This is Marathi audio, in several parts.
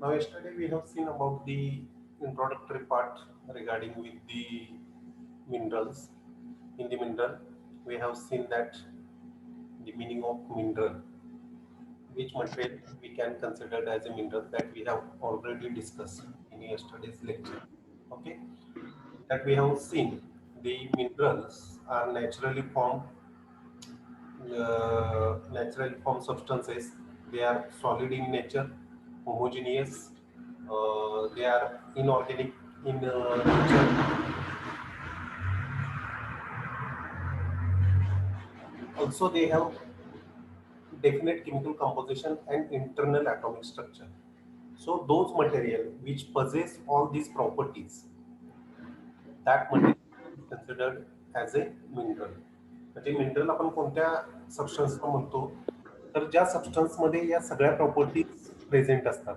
Now yesterday we have seen about the introductory part regarding with the minerals. In the mineral, we have seen that the meaning of mineral, which material we can consider as a mineral, that we have already discussed in yesterday's lecture. Okay, that we have seen the minerals are naturally formed substances. They are solid in nature, homogeneous. They are inorganic in nature. Also, they have definite chemical composition and internal atomic structure. So, those material which possess all these properties, that material is considered as a mineral. म्हणजे मिनरल आपण कोणत्या सबस्टन्सला म्हणतो, तर ज्या सबस्टन्समध्ये या सगळ्या प्रॉपर्टीज प्रेझेंट असतात,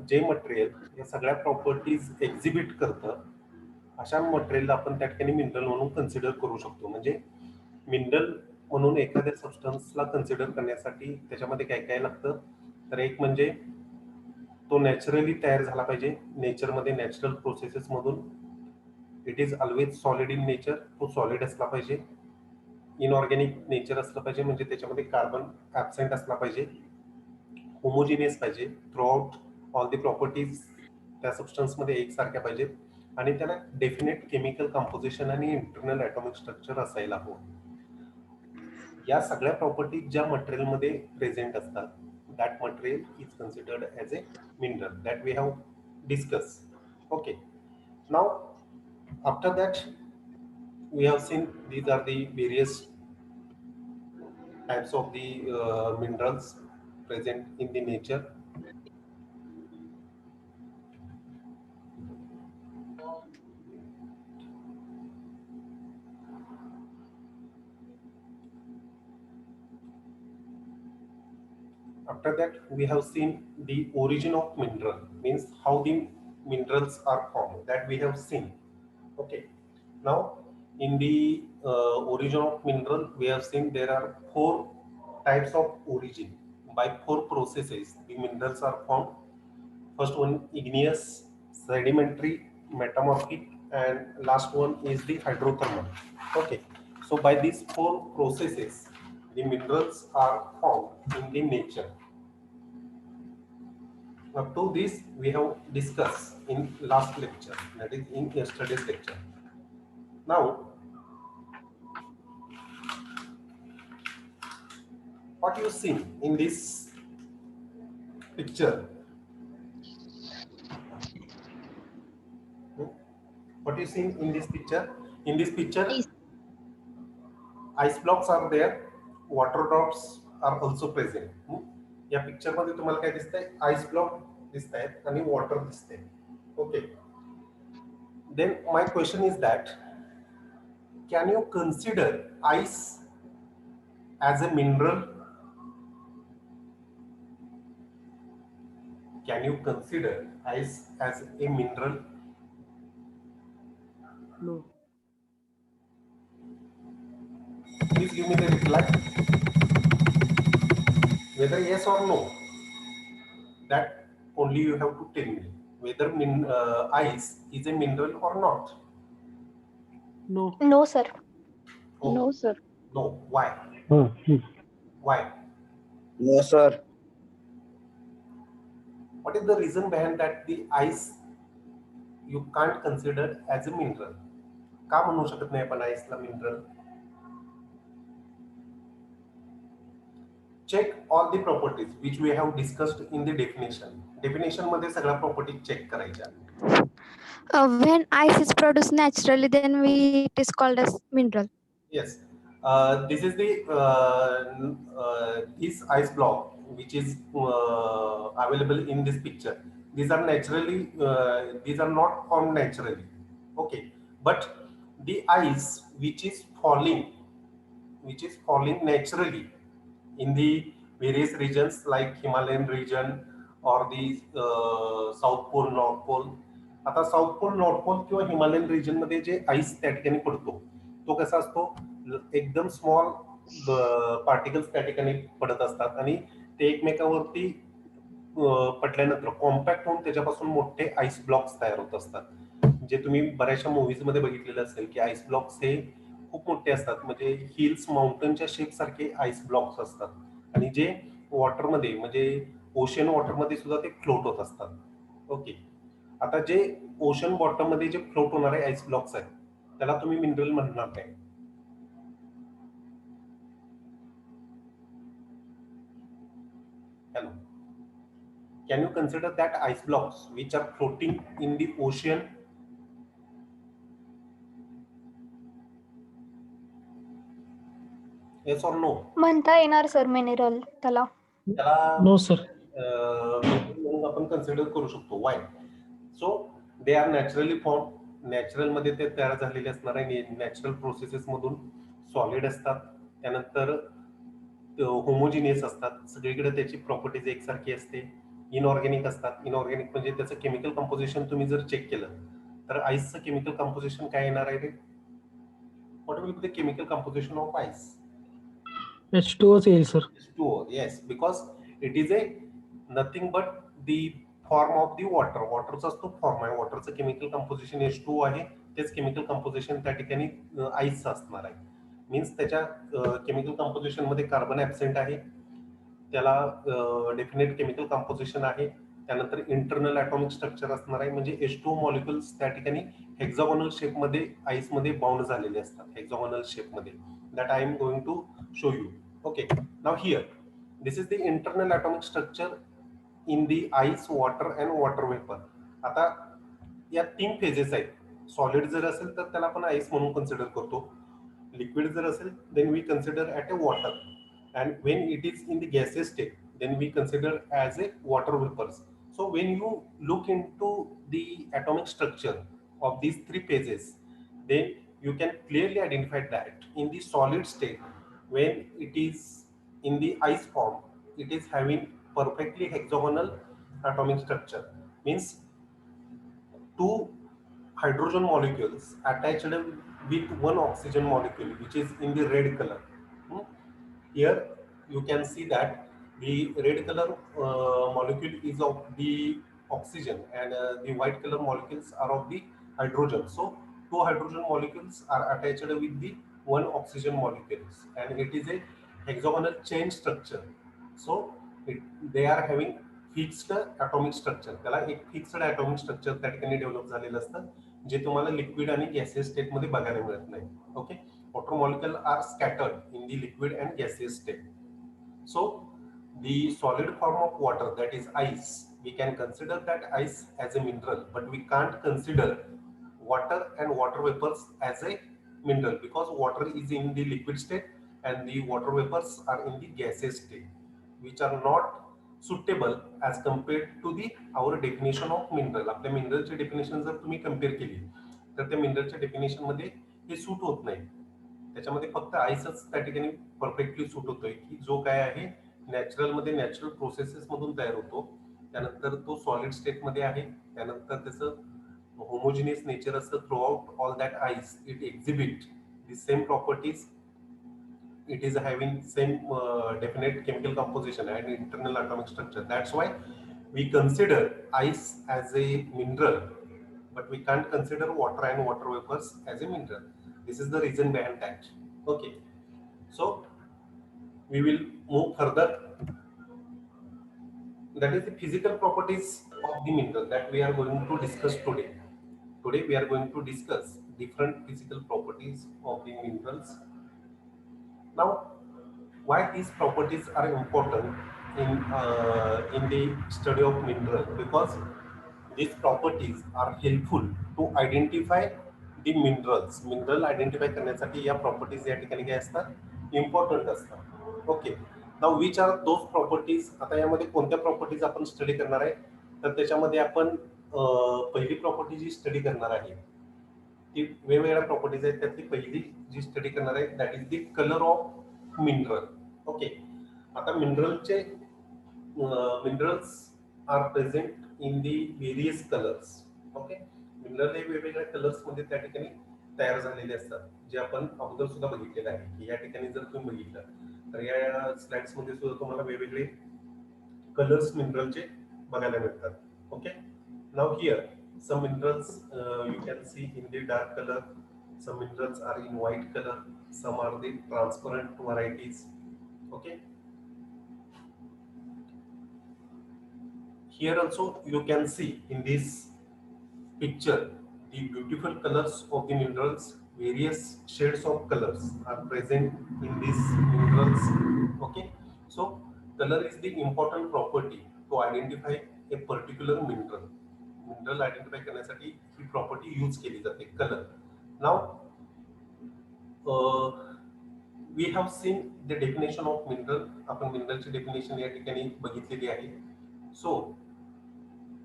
जे मटेरियल या सगळ्या प्रॉपर्टीज एक्झिबिट करतं, अशा मटेरियलला आपण त्या ठिकाणी मिनरल म्हणून कन्सिडर करू शकतो. म्हणजे मिनरल म्हणून एखाद्या सबस्टन्सला कन्सिडर करण्यासाठी त्याच्यामध्ये काय काय लागतं, तर एक म्हणजे तो नॅचरली तयार झाला पाहिजे, नेचरमध्ये नॅचरल प्रोसेसेस मधून. It is always solid in nature, तो सॉलिड असला पाहिजे. इनऑर्गॅनिक नेचर असलं पाहिजे, म्हणजे त्याच्यामध्ये कार्बन ॲबसेंट असला पाहिजे. होमोजिनियस पाहिजे, through out all the properties त्या सबस्टन्समध्ये एकसारख्या पाहिजेत, आणि त्याला डेफिनेट केमिकल कंपोजिशन आणि इंटरनल ॲटॉमिक स्ट्रक्चर असायला हवं. या सगळ्या प्रॉपर्टीज ज्या मटेरियलमध्ये प्रेझेंट असतात, that material is considered as a mineral that we have discussed. Okay, now after that we have seen these are the various types of the minerals present in the nature. After that we have seen the origin of mineral, means how the minerals are formed, that we have seen. Okay, now in the origin of mineral we have seen there are four types of origin. By four processes the minerals are formed. First one igneous, sedimentary, metamorphic, and last one is the hydrothermal. Okay, so by these four processes the minerals are formed in the nature. Up to this we have discussed in last lecture, that is in yesterday's lecture. Now what you see in this picture, what you see in this picture, in this picture ice blocks are there, water drops are also present. या पिक्चर मध्ये तुम्हाला काय दिसतंय, आईस ब्लॉक दिसतायत आणि वॉटर दिसते. Okay, then my question is that can you consider ice as a mineral? Can you consider ice as a mineral? No. Please give me the reply, whether yes or no. That only you have to tell me whether ice is a mineral or not. No. No, sir. Oh, No, sir. no. Why? Why? No, sir. What is the reason behind that the ice you can't consider as a mineral? का म्हणू शकत नाही आपण आईसला mineral? Check all the properties which we have discussed in the definition. Definition मध्ये सगळ्या properties check करायच्या. When ice is produced naturally, then it is called as mineral. Yes, this is the this ice block which is available in this picture. These are naturally, these are not formed naturally. Okay, but the ice which is falling naturally in the various regions like Himalayan region or the South Pole, North Pole. आता साऊथ पोल, नॉर्थ पोल किंवा हिमालयन रिजन मध्ये जे आईस त्या ठिकाणी पडतो, तो कसा असतो, एकदम स्मॉल पार्टिकल्स त्या ठिकाणी पडत असतात आणि ते एकमेकावरती पडल्यानंतर कॉम्पॅक्ट होऊन त्याच्यापासून मोठे आईस ब्लॉक्स तयार होत असतात. जे तुम्ही बऱ्याचशा मूवीज मध्ये बघितलेलं असेल की आईस ब्लॉक्स हे खूप मोठे असतात, म्हणजे हिल्स माउंटनच्या शेप सारखे आईस ब्लॉक्स असतात, आणि जे वॉटरमध्ये म्हणजे ओशन वॉटरमध्ये सुद्धा ते फ्लोट होत असतात. ओके, आता जे ओशन बॉटम मध्ये जे फ्लोट होणारे आईस ब्लॉक्स आहेत त्याला तुम्ही मिनरल म्हणणार काय? Hello. Can you consider that ice blocks which are floating in the ocean? Yes or no? म्हणता येणार सर मिनरल त्याला. त्याला No, sir. म्हणून आपण कन्सिडर करू शकतो. Y? So they are naturally form, natural मध्ये ते तयार झालेले असणार आहे, नॅचरल प्रोसेसेस मधून सॉलिड असतात, त्यानंतर होमोजिनियस असतात, सगळीकडे त्याची प्रॉपर्टीज एकसारखी असते, इनऑर्गॅनिक असतात. इनऑर्गॅनिक म्हणजे त्याचं केमिकल कंपोजिशन तुम्ही जर चेक केलं तर आईसचं केमिकल कंपोजिशन काय येणार आहे रे? What will be the chemical composition of ice? H2O येईल sir. H2O, yes, because it is a nothing but the form of the water. वॉटरचाच तो फॉर्म आहे, वॉटरचं केमिकल कंपोजिशन H2O आहे, तेच केमिकल कंपोजिशन त्या ठिकाणी आईसचं असणार आहे. मीन्स त्याच्या केमिकल कंपोजिशन मध्ये कार्बन ऍबसेंट आहे, त्याला डेफिनेट केमिकल कंपोजिशन आहे, त्यानंतर इंटरनल ॲटॉमिक स्ट्रक्चर असणार आहे, म्हणजे H2O मॉलिक्युल्स त्या ठिकाणी हेक्झागोनल शेपमध्ये आईसमध्ये बाउंड झालेले असतात, हेक्झागोनल शेपमध्ये. That I am going to show you. Okay, now here, this is the internal atomic structure in the ice, water and water vapor. आता या 3 फेजेस आहेत. सॉलिड जर असेल तर त्याला आपण आईस म्हणून कन्सिडर करतो, लिक्विड जर असेल then we consider at a water, and when it is in the gases state then we consider as a water vapours. So when you look into the atomic structure of these 3 phases, then you can clearly identify that in the solid state, when it is in the ice form, it is having perfectly hexagonal atomic structure. Means 2 hydrogen molecules attached with 1 oxygen molecule which is in the red color. Here you can see that the red color molecule is of the oxygen, and the white color molecules are of the hydrogen. So 2 hydrogen molecules are attached with the 1 oxygen molecules, and it is a hexagonal chain structure. So they are having fixed atomic structure. त्याला एक फिक्स्ड ॲटॉमिक स्ट्रक्चर त्या ठिकाणी डेव्हलप झालेलं असतं, जे तुम्हाला लिक्विड आणि गॅसियस स्टेटमध्ये बघायला मिळत नाही. Okay, water molecule are scattered in the liquid and gaseous state. So the solid form of water, that is ice, we can consider that ice as a mineral, but we can't consider water and water vapors as a mineral, because water is in the liquid state and the water vapors are in the gaseous state, which are not suitable as compared to the our definition of mineral. आपल्या मिनरलची डेफिनेशन जर तुम्ही कम्पेअर केली तर त्या मिनरलच्या डेफिनेशन मध्ये हे सूट होत नाही. त्याच्यामध्ये फक्त आईसच त्या ठिकाणी परफेक्टली सूट होतोय, की जो काय आहे नॅचरल मध्ये नॅचरल प्रोसेसेस मधून तयार होतो, त्यानंतर तो सॉलिड स्टेट मध्ये आहे, त्यानंतर त्याचं होमोजिनियस नेचर असतं. Through out all that ice it exhibit the same properties, it is having same definite chemical composition and internal atomic structure. That's why we consider ice as a mineral, but we can't consider water and water vapors as a mineral. This is the reason behind that. Okay, so we will move further. That is the physical properties of the mineral that we are going to discuss today. Today we are going to discuss different physical properties of the minerals. Now, why these properties are important in the study of mineral? Because these properties are helpful to identify the minerals. Mineral identify करण्यासाठी या properties या ठिकाणी काय असतात, important असतात. Okay, now which are those properties? आता यामध्ये कोणत्या प्रॉपर्टीज आपण स्टडी करणार आहे, तर त्याच्यामध्ये आपण पहिली प्रॉपर्टी जी स्टडी करणार आहे ती वेगवेगळ्या प्रॉपर्टीज आहेत, त्यातली पहिली जी स्टडी करणार आहे that is the colour of mineral. Okay, आता minerals are present in the various colours. Okay, mineral हे वेगवेगळ्या कलर्स मध्ये त्या ठिकाणी तयार झालेले असतात, जे आपण अगोदर सुद्धा बघितलेलं आहे. की या ठिकाणी जर तुम्ही बघितलं तर या स्लाइड्स मध्ये सुद्धा तुम्हाला वेगवेगळे कलर्स मिनरलचे बघायला मिळतात. Okay, now here some minerals you can see in the dark color, some minerals are in white color, some are the transparent varieties. Okay, here also you can see in this picture the beautiful colors of the minerals. Various shades of colors are present in these minerals. Okay, so color is the important property to identify a particular mineral. Mineral identify करण्यासाठी ही प्रॉपर्टी यूज केली जाते, colour. Now we have seen the definition of mineral. आपण मिनरलची डेफिनेशन या ठिकाणी बघितलेली आहे. So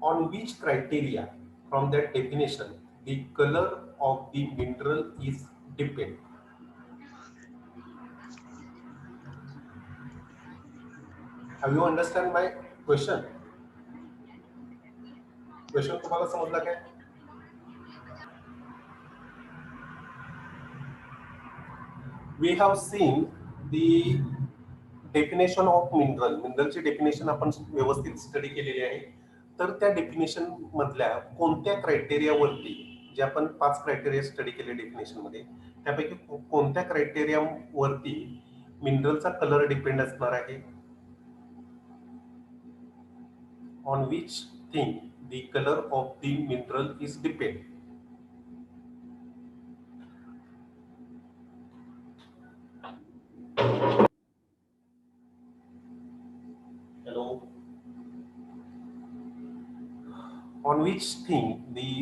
on which criteria from that definition the colour of the mineral is depend. Have you understand my question? Question तुम्हाला समजला काय? We have seen the definition of mineral. मिनरलची डेफिनेशन आपण व्यवस्थित स्टडी केलेली आहे. तर त्या डेफिनेशन मधल्या कोणत्या क्रायटेरियावरती, जे आपण 5 क्रायटेरिया स्टडी केले डेफिनेशन मध्ये, त्यापैकी कोणत्या क्रायटेरियावरती मिनरलचा कलर डिपेंड असणार आहे? On which thing the color of the mineral is depend. Hello. On which thing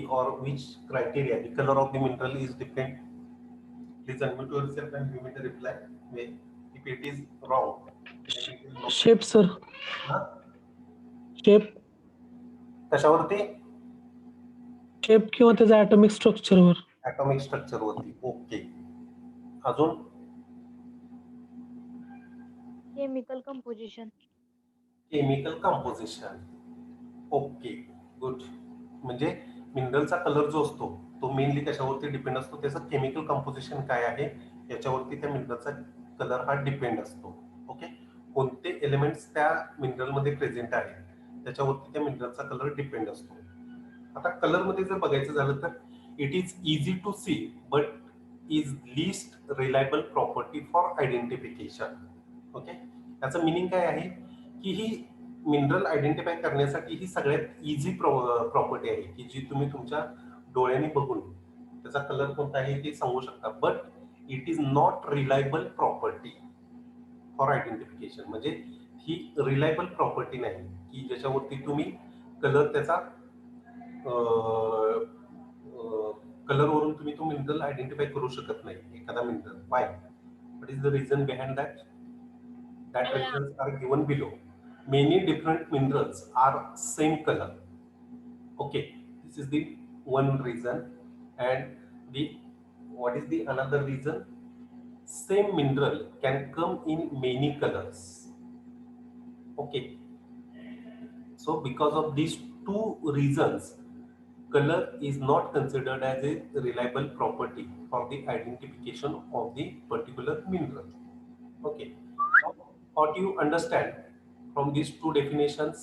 or which criteria the color of the mineral is depend? Please unmute yourself and give me the reply. If it is wrong, then it is no. Shape sir. Huh? Shape. कशावरती? शेप किंवा त्याच्या ॲटॉमिक स्ट्रक्चरवर. ॲटॉमिक स्ट्रक्चरवरती. ओके, अजून? Chemical composition. Chemical composition. Okay, good. म्हणजे मिनरलचा कलर जो असतो तो मेनली कशावरती डिपेंड असतो? त्याचं केमिकल कंपोजिशन काय आहे याच्यावरती त्या मिनरलचा कलर हा डिपेंड असतो. ओके, कोणते एलिमेंट्स त्या मिनरलमध्ये प्रेझेंट आहेत त्याच्यावरती त्या मिनरलचा कलर डिपेंड असतो. आता कलर मध्ये जर बघायचं झालं तर it is easy to see but is list reliable property for identification. Okay, याचं मिनिंग काय आहे की ही मिनरल आयडेंटिफाय करण्यासाठी ही सगळ्यात इझी प्रॉपर्टी आहे की जी तुम्ही तुमच्या डोळ्यांनी बघून त्याचा कलर कोणता आहे ते सांगू शकता. But it is not reliable property for identification. म्हणजे ही रिलायबल प्रॉपर्टी नाही की ज्याच्यावरती तुम्ही कलर त्याचा कलरवरून तुम्ही तो मिनरल आयडेंटिफाय करू शकत नाही एखादा mineral. Y? What is the reason behind that? That reasons are given below. Many different minerals are same color. Okay, this is the one reason. And what is the another reason? Same mineral can come in many colors. Okay, so because of these two reasons, color is not considered as a reliable property for the identification of the particular mineral. Okay, what do you understand from these two definitions?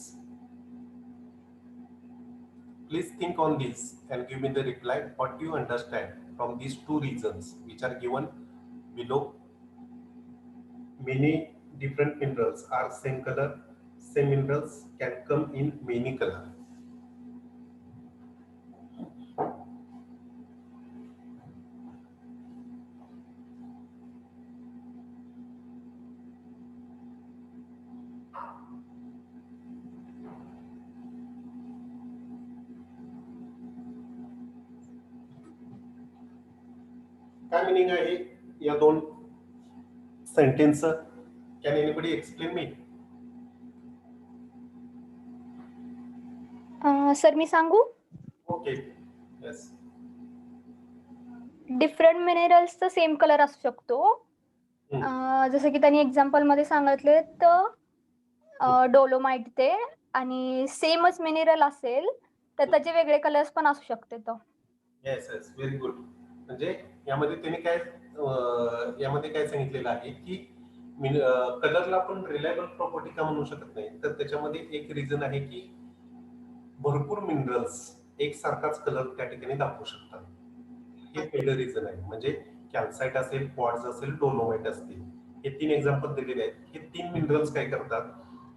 Please think on this and give me the reply. What do you understand from these two reasons which are given below? Many different minerals are same color. Same minerals can come in many color. काय मीनिंग आहे या दोन सेंटेन्सचं? Can anybody explain me? Sir मी सांगू? Okay, yes. डिफरंट मिनरल्सचा सेम कलर असू शकतो. जसं की त्यांनी एक्झाम्पल मध्ये सांगितले तर डोलोमाइट ते, आणि सेमच मिनरल असेल तर त्याचे वेगळे कलर्स पण असू शकते. तो येस येस, व्हेरी गुड. म्हणजे यामध्ये त्यांनी काय सांगितलेलं आहे की कलरला आपण रिलायबल प्रॉपर्टी का म्हणू शकत नाही, तर त्याच्यामध्ये एक रिझन आहे की भरपूर मिनरल्स एकसारखाच कलर त्या ठिकाणी दाखवू शकतात. हे पहिलं रिझन आहे. म्हणजे कॅल्साइट असेल, क्वार्ट्ज असेल, डोलोमाइट असतील, हे 3 एक्झाम्पल दिलेले आहेत. हे 3 मिनरल्स काय करतात,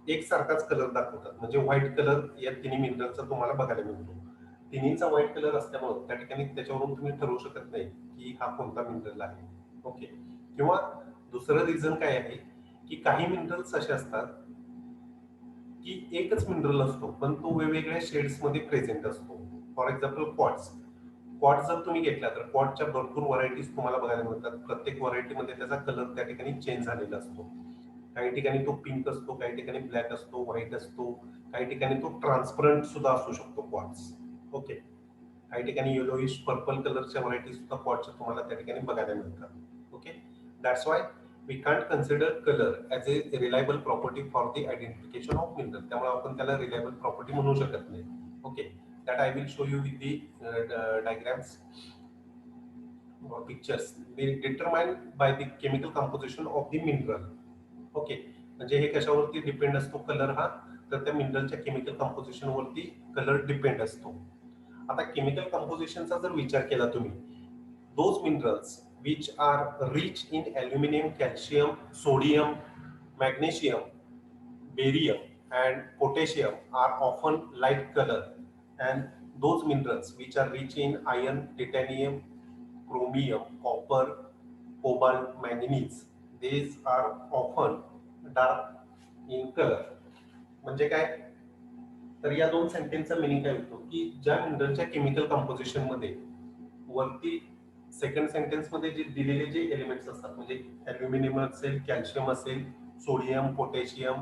एकसारखाच कलर दाखवतात. म्हणजे व्हाईट कलर या तिन्ही मिनरलचा तुम्हाला बघायला मिळतो. तिन्हीचा व्हाईट कलर असल्यामुळे त्या ठिकाणी त्याच्यावरून तुम्ही ठरवू शकत नाही की हा कोणता मिनरल आहे. ओके. किंवा दुसरं रिझन काय आहे की काही मिनरल्स असे असतात की एकच मिनरल असतो पण तो वेगवेगळ्या शेड्स मध्ये प्रेझेंट असतो. For example quartz. क्वार्ट्ज जर तुम्ही घेतला तर क्वार्ट्जच्या भरपूर व्हरायटीज तुम्हाला बघायला मिळतात. प्रत्येक व्हरायटीमध्ये त्याचा कलर त्या ठिकाणी चेंज झालेला असतो. काही ठिकाणी तो पिंक असतो, काही ठिकाणी ब्लॅक असतो, व्हाईट असतो, काही ठिकाणी तो ट्रान्सपरंट सुद्धा असू शकतो क्वार्ट्ज. ओके. काही ठिकाणी येलोइश पर्पल कलरच्या व्हरायटी सुद्धा क्वार्ट्जच्या तुम्हाला त्या ठिकाणी बघायला मिळतात. Okay. That's Y we can't consider color as a reliable property for the identification of mineral. त्यामुळे आपण त्याला reliable property म्हणू शकत नाही. Okay, that I will show you with the diagrams or pictures. They determined by the chemical composition of the mineral. Okay, म्हणजे हे कशावरती डिपेंड असतो कलर हा, तर त्या मिनरलच्या केमिकल कंपोजिशन वरती कलर डिपेंड असतो. आता केमिकल कंपोजिशनचा जर विचार केला तुम्ही, those minerals which are rich in aluminum, calcium, sodium, magnesium, barium and potassium are often light color, and those minerals which are rich in iron, titanium, chromium, copper, cobalt, manganese, these are often dark in color. म्हणजे काय, तर या दोन सेंटेन्सचा मिनिंग काय होतो की ज्या मिनरलच्या केमिकल कंपोजिशन मध्ये वरती सेकंड सेंटेन्स मध्ये जे दिलेले जे एलिमेंट्स असतात, म्हणजे अल्युमिनियम असेल, कॅल्शियम असेल, सोडियम, पोटॅशियम,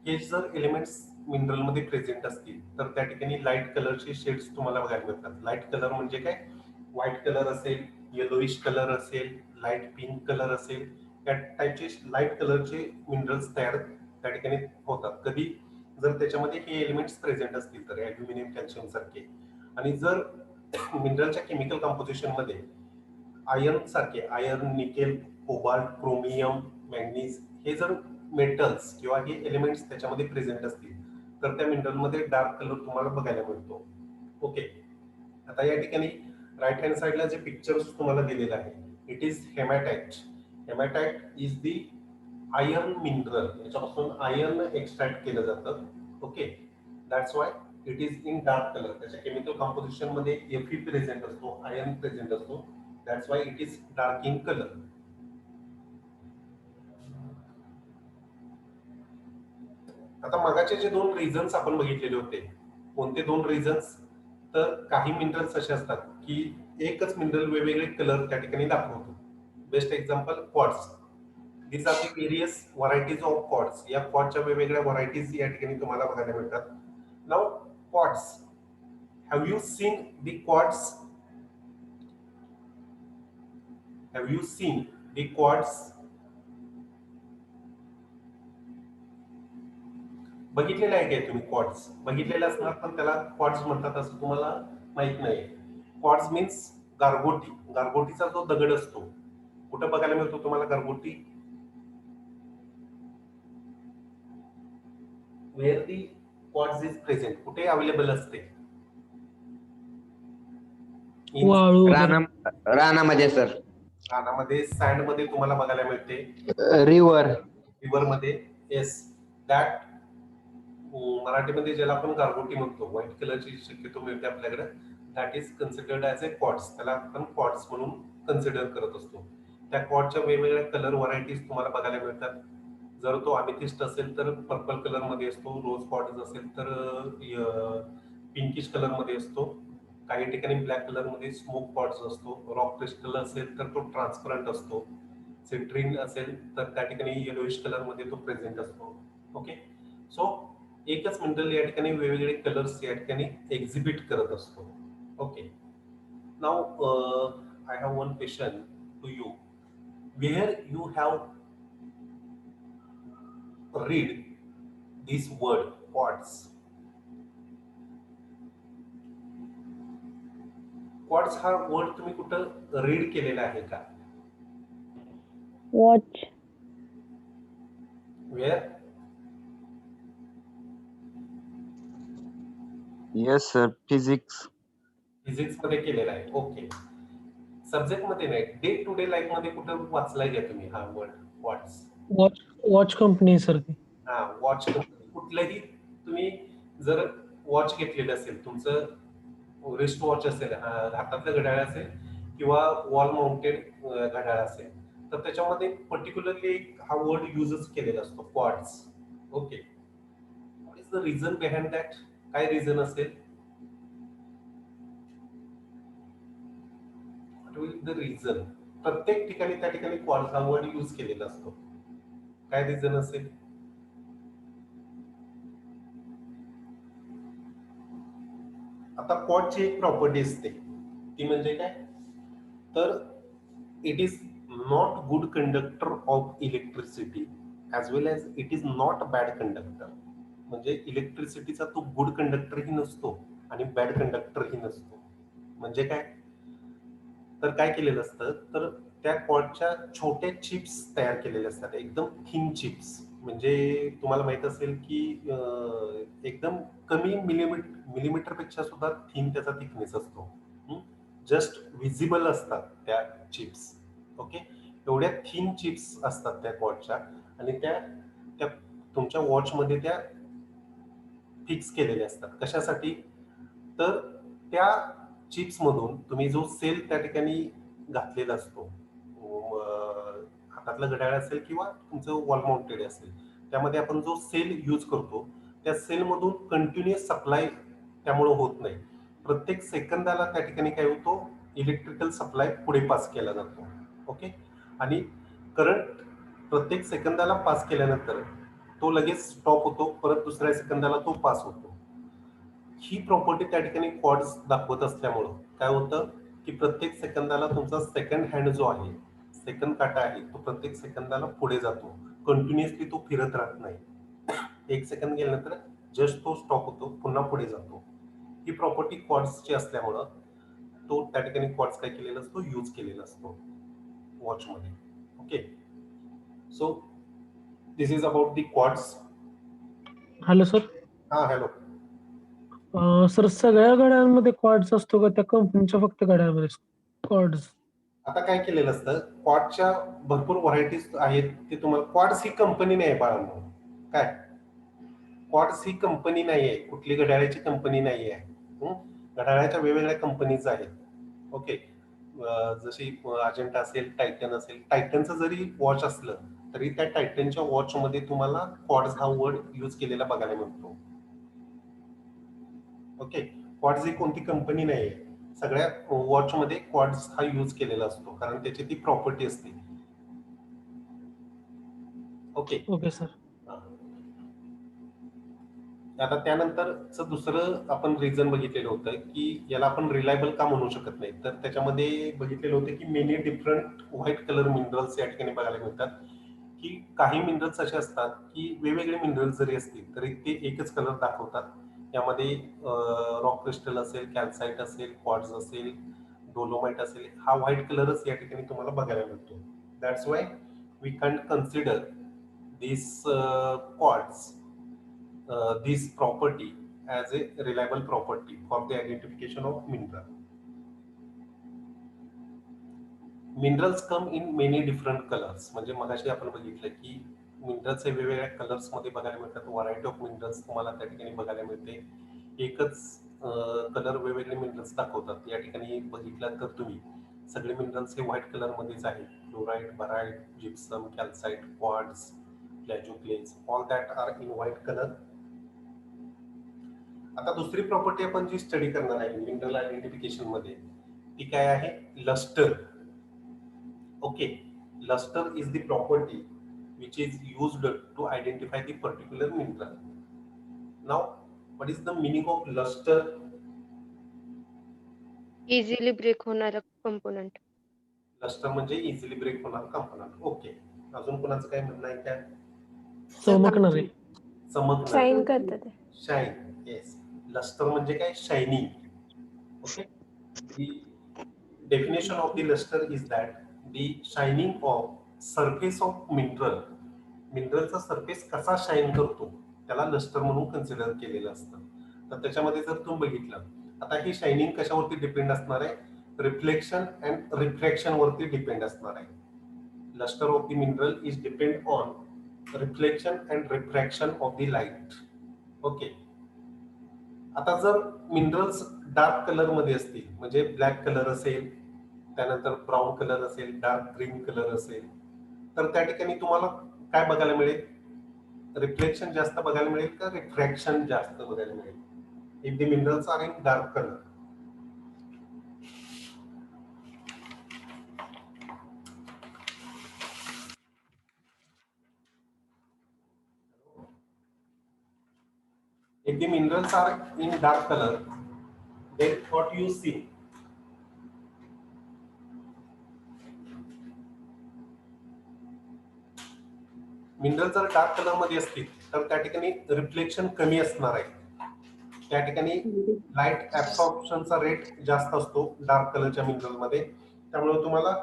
हे जर एलिमेंट्स मिनरल मध्ये प्रेझेंट असतील तर त्या ठिकाणी लाईट कलरचे शेड्स तुम्हाला बघायला मिळतात. लाईट कलर म्हणजे काय, व्हाईट कलर असेल, येलोइश कलर असेल, लाईट पिंक कलर असेल, या टाईपचे लाईट कलरचे मिनरल्स तयार त्या ठिकाणी होतात. कधी जर त्याच्यामध्ये हे एलिमेंट्स प्रेझेंट असतील तर अल्युमिनियम, कॅल्शियम सारखे. आणि जर मिनरलच्या केमिकल कंपोजिशन मध्ये आयर्न सारखे, iron, nickel, cobalt, chromium, manganese, हे जर मेटल्स किंवा हे एलिमेंट्स त्याच्यामध्ये प्रेझेंट असतील तर त्या मिनरलमध्ये डार्क कलर तुम्हाला बघायला मिळतो. ओके. आता या ठिकाणी राईट हँड साइडला जे पिक्चर्स तुम्हाला दिलेलं आहे, it is hematite. Hematite is the iron mineral. याच्यापासून आयर्न एक्सट्रॅक्ट केलं जातं. Okay. That's why it is in dark colour. त्याच्या केमिकल कंपोजिशन मध्ये Fe प्रेझेंट असतो, आयर्न प्रेझेंट असतो. That's why it is dark in colour. आता मगाचे जे दोन रिझन्स आपण बघितलेले होते, कोणते दोन रिझन्स, तर काही मिनरल्स असे असतात की एकच मिनरल वेगवेगळे कलर त्या ठिकाणी दाखवतो. Best example quartz. These are the various varieties of quartz. या क्वार्ट्जच्या वेगवेगळ्या व्हरायटीज या ठिकाणी तुम्हाला बघायला मिळतात. Now quartz, have you seen the quartz? Have you seen the quartz? बघितलेलं आहे काय तुम्ही क्वार्ट्ज? बघितलेलं असणार पण त्याला क्वार्ट्ज म्हणतात असं तुम्हाला माहित नाही. क्वार्ट्ज मीन्स गारगोटी. गारगोटीचा जो दगड असतो, कुठं बघायला मिळतो तुम्हाला गारगोटी? Where the quartz is present, कुठे अवेलेबल असते? वाळू रानामध्ये सर. रानामध्ये, सँड मध्ये तुम्हाला बघायला मिळते. रिव्हर. रिव्हर मध्ये. येस, दॅट मराठीमध्ये ज्याला आपण गारगोटी म्हणतो, व्हाईट कलरची शक्यतो मिळते आपल्याकडे, that is considered as A quartz. त्याला आपण क्वार्ट्ज म्हणून कन्सिडर करत असतो. त्या क्वार्ट्जच्या वेगवेगळ्या कलर व्हरायटीज तुम्हाला बघायला मिळतात. जर तो अमेथिस्ट असेल तर पर्पल कलर मध्ये असतो, रोज क्वार्ट्ज असेल तर पिंकिश कलर मध्ये असतो, काही ठिकाणी ब्लॅक कलर मध्ये स्मोक क्वार्ट्ज असतो, रॉक क्रिस्टल असेल तर तो ट्रान्सपरंट असतो, सिट्रीन असेल तर त्या ठिकाणी येलोइश कलर मध्ये तो प्रेझेंट असतो. ओके. सो एकच मिनरल या ठिकाणी वेगवेगळे कलर्स या ठिकाणी एक्झिबिट करत असतो. Okay. Now I have one question to you. Where you have read this word quartz? Quartz हा वर्ड तुम्ही कुठं रीड केलेला आहे का? Watch. Where? Yes sir physics. Physics मध्ये केलेला आहे. ओके. सब्जेक्ट मध्ये नाही, डे टू डे लाईफ मध्ये कुठं वाचलाय का तुम्ही हा word what's? Watch watch company sir ती. हा, वॉच कंपनी. कुठलंही तुम्ही जर वॉच घेतलेलं असेल, तुमचं रिस्ट वॉच असेल, हातातलं घड्याळ असेल किंवा वॉल माउंटेड घड्याळ असेल, तर त्याच्यामध्ये पर्टिक्युलरली हा वर्ड युजच केलेला असतो, quartz. Okay. What is the reason behind that? काय रिझन असेल? What will the reason? प्रत्येक ठिकाणी त्या ठिकाणी क्वार्ट्स हा वर्ड यूज केलेला असतो. काय रिझन असेल? आता क्वार्ट्सची एक प्रॉपर्टी असते, ती म्हणजे काय? तर it is not good conductor of electricity as well as it is not bad conductor. म्हणजे इलेक्ट्रिसिटीचा तो गुड कंडक्टरही नसतो आणि बॅड कंडक्टरही नसतो. म्हणजे काय? तर काय केलेलं असतं, तर त्या क्वार्ट्सच्या छोट्या चिप्स तयार केलेल्या असतात, एकदम थिन चिप्स. म्हणजे तुम्हाला माहित असेल की एकदम कमी मिलीमीटर पेक्षा सुद्धा थिन त्याचा थिकनेस असतो. जस्ट विजिबल असतात त्या चिप्स. ओके. एवढ्या थिन चिप्स असतात त्या वॉचच्या आणि त्या त्या तुमच्या वॉचमध्ये त्या फिक्स केलेल्या असतात. कशासाठी? तर त्या चिप्स मधून तुम्ही जो सेल त्या ठिकाणी घातलेला असतो, हातातलं घड्याळ असेल किंवा तुमचं वॉल माउंटेड असेल, त्यामध्ये आपण जो सेल यूज करतो त्या सेल मधून कंटिन्युअस सप्लाय त्यामुळे होत नाही. प्रत्येक सेकंदाला त्या ठिकाणी काय होतो, इलेक्ट्रिकल सप्लाय पुढे पास केला जातो. ओके. आणि करंट प्रत्येक सेकंदाला पास केल्यानंतर तो लगेच स्टॉप होतो, परत दुसऱ्या सेकंदाला तो पास होतो. ही प्रॉपर्टी त्या ठिकाणी क्वार्ट्स दाखवत असल्यामुळं काय होतं की प्रत्येक सेकंदाला तुमचा सेकंड हँड जो आहे, सेकंद काटा आहे, तो प्रत्येक सेकंदाला पुढे जातो. कंटिन्युअसली तो फिरत राहत नाही. एक सेकंद गेल्यानंतर जस्ट तो स्टॉप होतो, पुन्हा पुढे जातो. ही प्रॉपर्टी क्वार्ट्सची असल्यामुळं तो त्या ठिकाणी क्वार्ट्स काय केलेला असतो, यूज केलेला असतो वॉचमध्ये. Okay. So this is about the quartz. Hello sir. हा, हॅलो. सर सगळ्या घड्याळांमध्ये क्वार्ट्स असतो का त्या कंपनीच्या फक्त घड्याळामध्ये क्वार्ट्स? आता काय केलेलं असतं, क्वार्ट्सच्या भरपूर व्हरायटीज आहेत. ते तुम्हाला, क्वार्ट्स ही कंपनी नाही बाळांनो. काय, क्वार्ट्स ही कंपनी नाही आहे, कुठली घड्याळाची कंपनी नाही आहे. घड्याळाच्या वेगवेगळ्या कंपनीज आहेत. ओके. जशी अजंटा असेल, टायटन असेल. टायटनचं जरी वॉच असलं तरी त्या टायटनच्या वॉचमध्ये तुम्हाला क्वार्ट्स हा वर्ड यूज केलेला बघायला मिळतो. ओके. क्वार्ट्स ही कोणती कंपनी नाही आहे, सगळ्या वॉचमध्ये क्वार्ट्स हा यूज केलेला असतो, कारण त्याची ती प्रॉपर्टी असते. ओके. Okay sir. आता त्यानंतरच दुसरं आपण रिझन बघितलेलं होतं की याला आपण रिलायबल का म्हणू शकत नाही, तर त्याच्यामध्ये बघितलेलं होतं की many different white colour minerals या ठिकाणी बघायला मिळतात. की काही मिनरल्स असे असतात की वेगवेगळे मिनरल्स जरी असतील तरी ते एकच कलर दाखवतात. यामध्ये रॉक क्रिस्टल असेल, कॅल्साइट असेल, क्वार्ट्ज असेल, डोलोमाइट असेल, हा व्हाईट कलरच या ठिकाणी तुम्हाला बघायला मिळतो. That's why we can consider this quartz this property as a reliable property for the identification of mineral. Minerals come in many different colors. म्हणजे मगाशी आपण बघितलं की मिनरल्स हे वेगवेगळ्या कलर्स मध्ये बघायला मिळतात. व्हरायटी ऑफ मिनरल्स तुम्हाला त्या ठिकाणी बघायला मिळते. एकच कलर वेगवेगळे मिनरल्स दाखवतात. या ठिकाणी बघितलं तर तुम्ही सगळे मिनरल्स हे व्हाईट कलर मध्येच आहेत. Chloride, barite, gypsum, calcite, quartz, plagioclase, all that are in white colour. आता दुसरी प्रॉपर्टी आपण जी स्टडी करणार आहे मिनरल आयडेंटिफिकेशन मध्ये, ती काय आहे? Lustre. Okay. Lustre is the property which is used to identify the particular mineral. Now what is the meaning of lustre? Easily break होणारा कंपोनंट. लस्टर म्हणजे इझिली ब्रेक होणार कंपोनंट. ओके. अजून कोणाचं काय म्हणणं आहे का? चमकणार आहे. चमकणार. शाईन करतं ते. शाईन. येस. लस्टर म्हणजे काय? Shining. Okay. The definition of the luster is that the shining of surface of mineral. मिनरलचा सरफेस कसा शाईन करतो त्याला लस्टर म्हणून कन्सिडर केलेलं असतं. तर त्याच्यामध्ये जर तुम्ही बघितलं, आता ही शायनिंग कशावरती डिपेंड असणार आहे? रिफ्लेक्शन अँड रिफ्रॅक्शन वरती डिपेंड असणार आहे. Lustre of the mineral is depend on reflection and refraction of the light. Okay. आता जर मिनरल्स डार्क कलर मध्ये असतील, म्हणजे ब्लॅक कलर असेल, त्यानंतर ब्राऊन कलर असेल, डार्क ग्रीन कलर असेल, तर त्या ठिकाणी तुम्हाला काय बघायला मिळेल? रिफ्लेक्शन जास्त बघायला मिळेल का रिफ्रॅक्शन जास्त बघायला मिळेल? If the minerals are in dark colour. If the minerals are in dark color, then what you see? Mineral जर डार्क कलर मध्ये असतील तर त्या ठिकाणी रिफ्लेक्शन कमी असणार आहे. त्या ठिकाणी लाईट ऍब्सॉर्प्शनचा रेट जास्त असतो डार्क कलरच्या मिनरल मध्ये, त्यामुळे तुम्हाला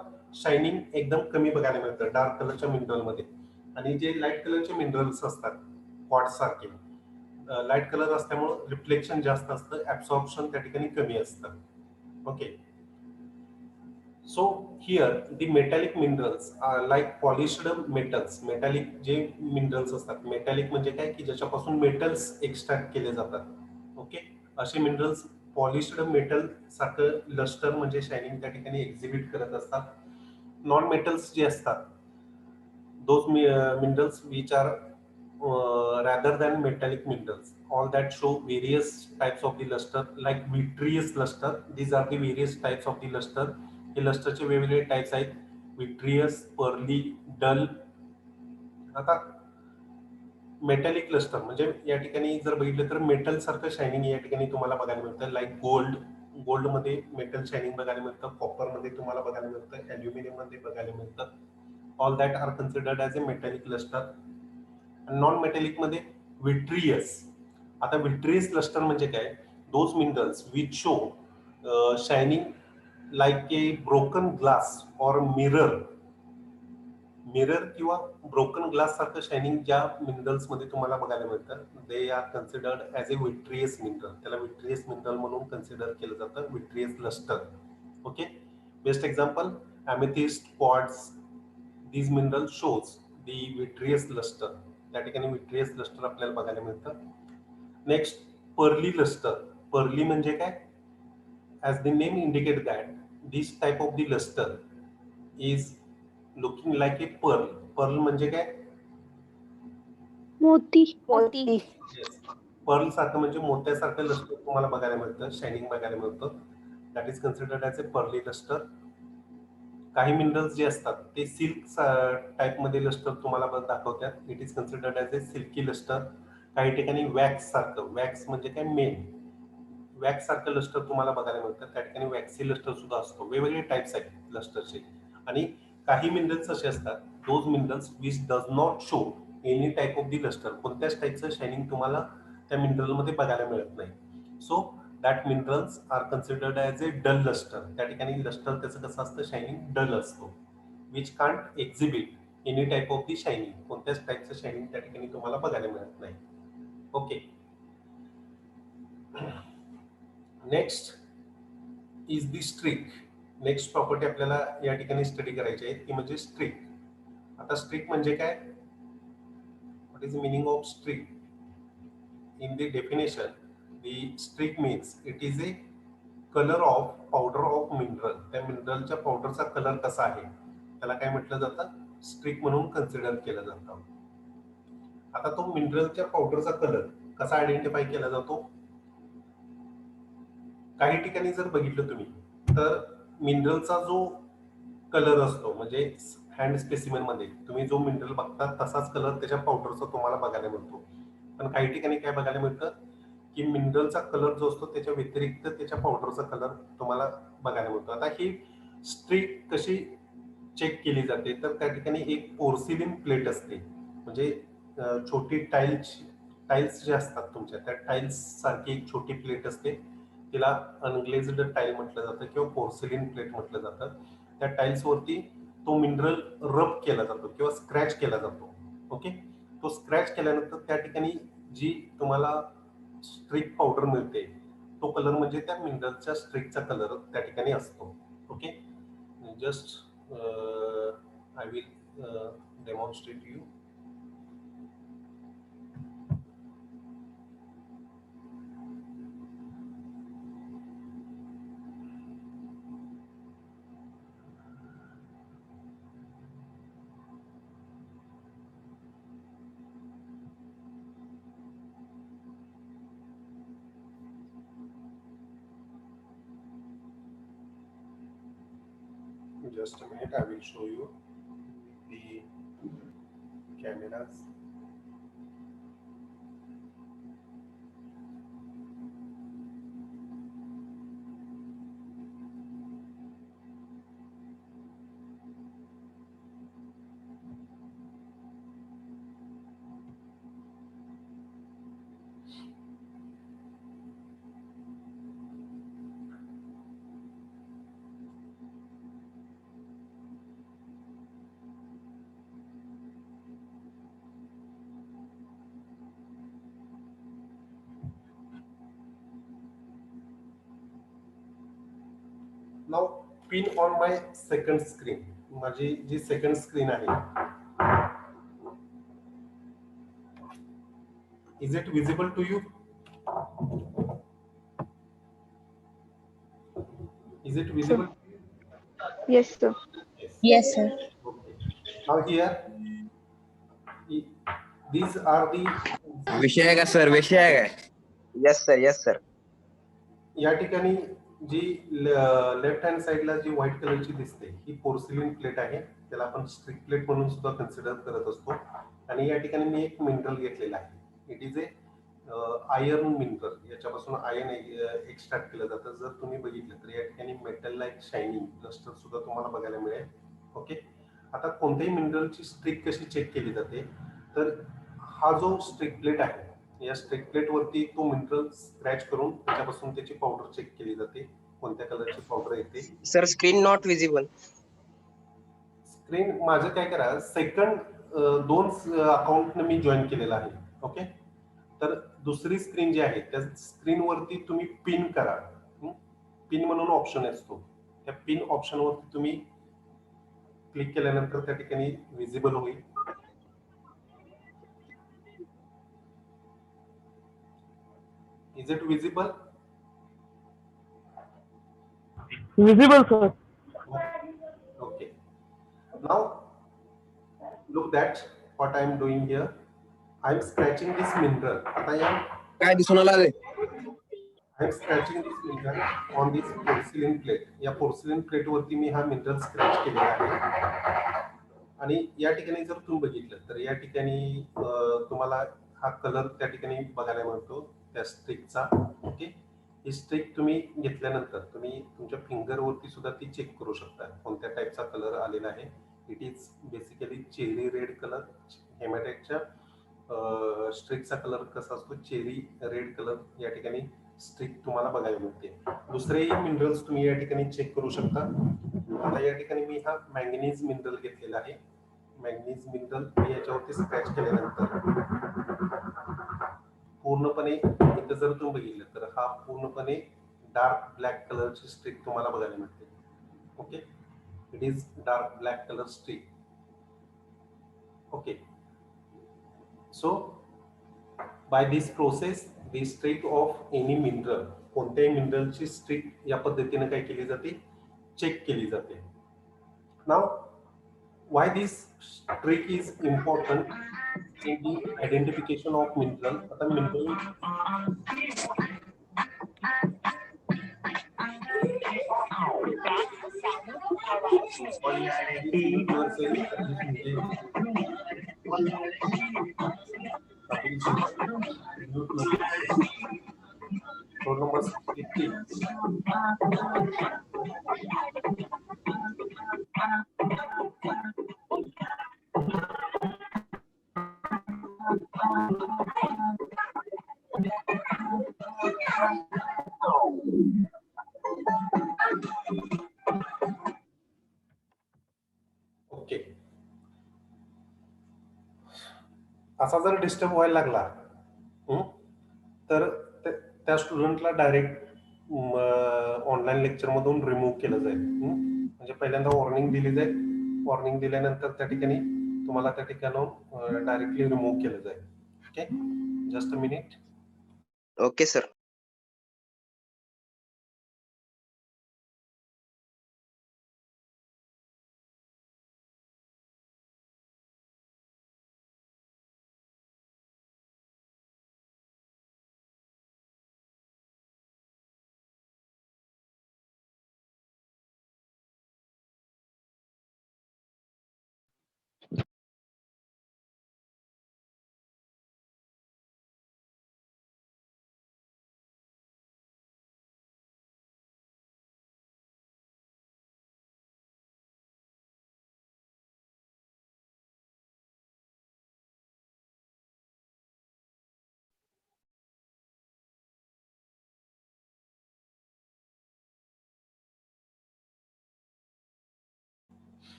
शायनिंग एकदम कमी बघायला मिळतं डार्क कलरच्या मिनरल मध्ये. आणि जे लाईट कलरचे मिनरल्स असतात क्वार्ट्ज सारखे, लाईट कलर असल्यामुळे रिफ्लेक्शन जास्त असतं, ऍब्सॉर्प्शन त्या ठिकाणी कमी असतं. Okay. So here the metallic minerals like polished metals. Metallic जे मिनरल्स असतात, मेटॅलिक म्हणजे काय की ज्याच्यापासून मेटल्स एक्स्ट्रॅक्ट केले जातात. ओके. असे मिनरल्स पॉलिश्ड मेटल सारखं लस्टर म्हणजे शायनिंग त्या ठिकाणी एक्झिबिट करत असतात. नॉन मेटल्स जे असतात, those minerals which are rather than metallic minerals, all that show various types of the luster, like vitreous luster. These are the various types of the luster. हे लस्टरचे वेगवेगळे टाइप्स आहेत, विट्रियस, पर्ली, डल. आता मेटॅलिक लस्टर म्हणजे या ठिकाणी जर बघितलं तर मेटल सारखं शायनिंग या ठिकाणी तुम्हाला बघायला मिळतं. लाईक गोल्ड, गोल्ड मध्ये मेटल शायनिंग बघायला मिळतं, कॉपर मध्ये तुम्हाला बघायला मिळतं, ॲल्युमिनियम मध्ये बघायला मिळतं. All that are considered as a metallic lustre. Non metallic मध्ये विट्रियस. आता विट्रियस लस्टर म्हणजे काय? Those minerals which show shining like a broken glass or mirror. Mirror किंवा ब्रोकन ग्लास सारखं शायनिंग ज्या मिनरल्स मध्ये तुम्हाला बघायला मिळतं, they are considered as a vitreous mineral. त्याला विट्रियस मिनरल म्हणून कन्सिडर केलं जातं, vitreous lustre. Okay. Best example amethyst, quartz. These mineral shows the vitreous lustre. त्या ठिकाणी विट्रियस लस्टर आपल्याला बघायला मिळतं. Next pearly lustre. पर्ली म्हणजे काय? As the name indicate that this type of the lustre is looking like a pearl. Pearl म्हणजे काय? मोती. मोती. पर्ल सारखं म्हणजे मोत्यासारखं लस्टर तुम्हाला बघायला मिळतं, शायनिंग बघायला मिळतं. That is considered as a pearly lustre. काही मिनरल्स जे असतात ते सिल्क टाइप मध्ये लस्टर तुम्हाला दाखवतात. It is considered as a silky lustre. काही ठिकाणी वॅक्स सारखं, वॅक्स म्हणजे काय? मेन. वॅक्स सारखं लस्टर तुम्हाला बघायला मिळतं. त्या ठिकाणी वॅक्सी लस्टर सुद्धा असतो. वेगवेगळे टाइप्स आहेत लस्टरचे. आणि काही मिनरल्स असे असतात, those minerals which does not show any type of the lustre. कोणत्याच टाइपचं शायनिंग तुम्हाला त्या मिनरलमध्ये बघायला मिळत नाही. So that minerals are considered as a dull lustre. त्या ठिकाणी लस्टर त्याचं कसं असतं? शायनिंग डल असतो. Which can't exhibit any type of the shining. कोणत्याच टाइपचं शायनिंग त्या ठिकाणी तुम्हाला बघायला मिळत नाही. Okay. Next is the streak. Next property आपल्याला या ठिकाणी स्टडी करायची आहे ती म्हणजे स्ट्रिक. आता स्ट्रिक म्हणजे काय? What is the meaning of streak? In the definition, the streak means it is a colour of powder of mineral. त्या मिनरलच्या पावडरचा कलर कसा आहे त्याला काय म्हटलं जातं? स्ट्रिक म्हणून कन्सिडर केलं जातं. आता तो मिनरलच्या पावडरचा कलर कसा आयडेंटिफाय केला जातो? काही ठिकाणी जर बघितलं तुम्ही तर मिनरलचा जो कलर असतो, म्हणजे हँड स्पेसिमेन मध्ये तुम्ही जो मिनरल बघता तसाच कलर त्याच्या पावडरचा तुम्हाला बघायला मिळतो. पण काही ठिकाणी काय बघायला मिळतं की मिनरलचा कलर जो असतो त्याच्या व्यतिरिक्त त्याच्या पावडरचा कलर तुम्हाला बघायला मिळतो. आता ही स्ट्रिक कशी चेक केली जाते? तर त्या ठिकाणी एक पोर्सिलिन प्लेट असते, म्हणजे छोटी टाइल्स जे असतात तुमच्या, त्या टाइल्स सारखी एक छोटी प्लेट असते. तिला अनग्लेज्ड टाइल म्हटलं जातं किंवा पोर्सिलिन प्लेट म्हटलं जातं. त्या टाइल्स वरती तो मिनरल रब केला जातो किंवा स्क्रॅच केला जातो. ओके. तो स्क्रॅच केल्यानंतर त्या ठिकाणी जी तुम्हाला स्ट्रिक पावडर मिळते तो कलर म्हणजे त्या मिनरलच्या स्ट्रिकचा कलर त्या ठिकाणी असतो. Okay, just I will demonstrate you. Just a minute, I will show you the cameras. Now pin on my second screen. माझी जी सेकंड स्क्रीन आहे, is it visible to you? Is it visible? Yes, sir. Yes, sir. Okay. Now here, these are the. विषय आहे का सर? विषय आहे काय? Yes sir, yes sir. या ठिकाणी जी लेफ्ट हँड साइडला जी व्हाईट कलरची दिसते ही पोर्सिलिन प्लेट आहे. त्याला आपण स्ट्रिक प्लेट म्हणून सुद्धा कन्सिडर करत असतो. आणि या ठिकाणी मी एक मिनरल घेतलेला आहे. It is A iron mineral. याच्यापासून आयर्न एक्स्ट्रॅक्ट केलं जातं. जर तुम्ही बघितलं तर या ठिकाणी मेटल लाईक शायनिंग लस्टर सुद्धा तुम्हाला बघायला मिळेल. ओके, आता कोणत्याही मिनरलची स्ट्रिक कशी चेक केली जाते तर हा जो स्ट्रिक प्लेट आहे या स्ट्रिक प्लेट वरती तो मिनरल स्क्रॅच करून त्याच्यापासून त्याची पावडर चेक केली जाते, कोणत्या कलरची पावडर येते. Sir screen not visible. Screen माझं काय करा, सेकंड दोन अकाउंटने मी जॉईन केलेला आहे. ओके, तर दुसरी स्क्रीन जी आहे त्या स्क्रीन वरती तुम्ही पिन करा. पिन म्हणून ऑप्शन असतो, त्या पिन ऑप्शन वरती तुम्ही क्लिक केल्यानंतर त्या ठिकाणी विजिबल होईल. Is it visible? Visible, sir. Okay. Now look that what I am doing here. I am scratching this mineral. आता या काय दिसून आलं रे? I am scratching this mineral on this porcelain plate. या porcelain plate वरती मी हा मिनरल स्क्रॅच केलेला आहे. आणि या ठिकाणी जर तुम्ही बघितलं तर या ठिकाणी तुम्हाला हा कलर त्या ठिकाणी बघायला मिळतो त्या स्ट्रिकचा. ओके, ही स्ट्रिक तुम्ही घेतल्यानंतर तुम्ही तुमच्या फिंगरवरती सुद्धा ती चेक करू शकता कोणत्या टाईपचा कलर आलेला आहे. It is basically cherry red colour. हेमॅटाइटच्या स्ट्रिकचा कलर कसा असतो, चेरी रेड कलर या ठिकाणी स्ट्रिक तुम्हाला बघायला मिळते. दुसरेही मिनरल्स तुम्ही या ठिकाणी चेक करू शकता. आता या ठिकाणी मी हा मॅंगनीज मिनरल घेतलेला आहे. मॅंगनीज मिनरल याच्यावरती स्क्रॅच केल्यानंतर पूर्णपणे इथं जर तुम्ही बघितलं तर हा पूर्णपणे डार्क ब्लॅक कलरची स्ट्रिक तुम्हाला बघायला मिळते. Okay, it is dark black colour streak. Okay, so by this process the streak of any mineral, कोणत्याही मिनरलची स्ट्रिक या पद्धतीने काय केली जाते, चेक केली जाते. Now why this trick is important in the identification of mineral. आता mineral roll number 63. ओके, असा जर डिस्टर्ब व्हायला लागला तर त्या स्टुडंटला डायरेक्ट ऑनलाईन लेक्चर मधून रिमूव्ह केलं जाईल. म्हणजे पहिल्यांदा वॉर्निंग दिली जाईल. वॉर्निंग दिल्यानंतर त्या ठिकाणी तुम्हाला त्या ठिकाणाहून डायरेक्टली रिमूव्ह केलं जाईल. Okay, just a minute. Okay, sir.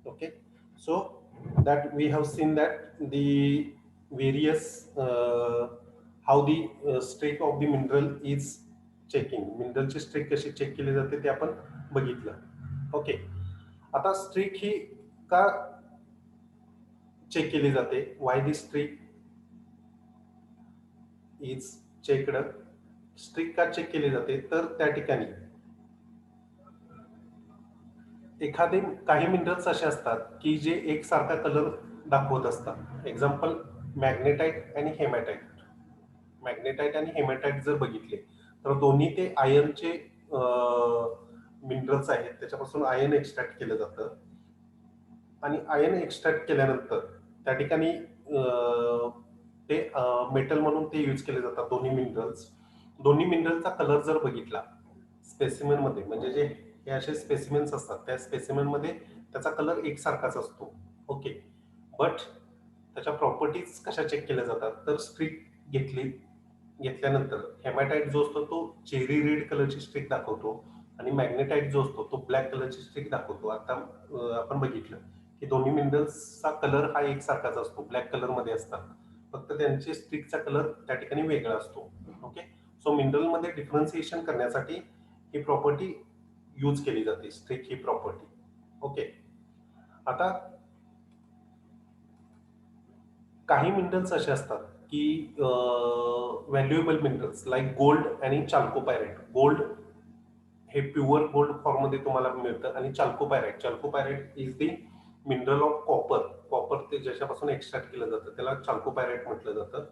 Okay, so that we have seen that the various how the streak of the mineral is checking. मिनरलची स्ट्रीक कशी चेक केली जाते ते आपण बघितलं. ओके, आता स्ट्रीक ही का चेक केली जाते? Y the streak is checked? Streak का चेक केली जाते? तर त्या ठिकाणी एखादे काही मिनरल्स असे असतात की जे एकसारखा कलर दाखवत असतात. एक्झाम्पल मॅग्नेटाइट आणि हेमॅटाइट. मॅग्नेटाइट आणि हेमॅटाइट जर बघितले तर दोन्ही ते आयर्नचे मिनरल्स आहेत. त्याच्यापासून आयर्न एक्स्ट्रॅक्ट केलं जातं आणि आयर्न एक्स्ट्रॅक्ट केल्यानंतर त्या ठिकाणी ते मेटल म्हणून ते यूज केले जातात दोन्ही मिनरल्स. दोन्ही मिनरलचा कलर जर बघितला स्पेसिमेन मध्ये, म्हणजे जे हे असे स्पेसिमेन्स असतात त्या स्पेसिमेन मध्ये त्याचा कलर एकसारखाच असतो. ओके, बट त्याच्या प्रॉपर्टीज कशा चेक केल्या जातात? तर स्ट्रीक घेतल्यानंतर हेमॅटाइट जो असतो तो चेरी रेड कलरची स्ट्रीक दाखवतो आणि मॅग्नेटाइट जो असतो तो ब्लॅक कलरची स्ट्रीक दाखवतो. आता आपण बघितलं की दोन्ही मिनरल्सचा कलर हा एकसारखाच असतो, ब्लॅक कलर मध्ये असतात, फक्त त्यांचे स्ट्रीकचा कलर त्या ठिकाणी वेगळा असतो. ओके, सो मिनरल मध्ये डिफरन्सिएशन करण्यासाठी ही प्रॉपर्टी यूज केली जाते, स्ट्रीक ही प्रॉपर्टी. ओके, आता काही मिनरल्स असे असतात की व्हॅल्युएबल मिनरल्स लाईक गोल्ड आणि चाल्कोपायराइट. गोल्ड हे प्युअर गोल्ड फॉर्म मध्ये तुम्हाला मिळतं आणि chalcopyrite is the mineral of copper. Copper ते ज्याच्यापासून एक्स्ट्रॅक्ट केलं जातं त्याला चाल्कोपायराइट म्हटलं जातं.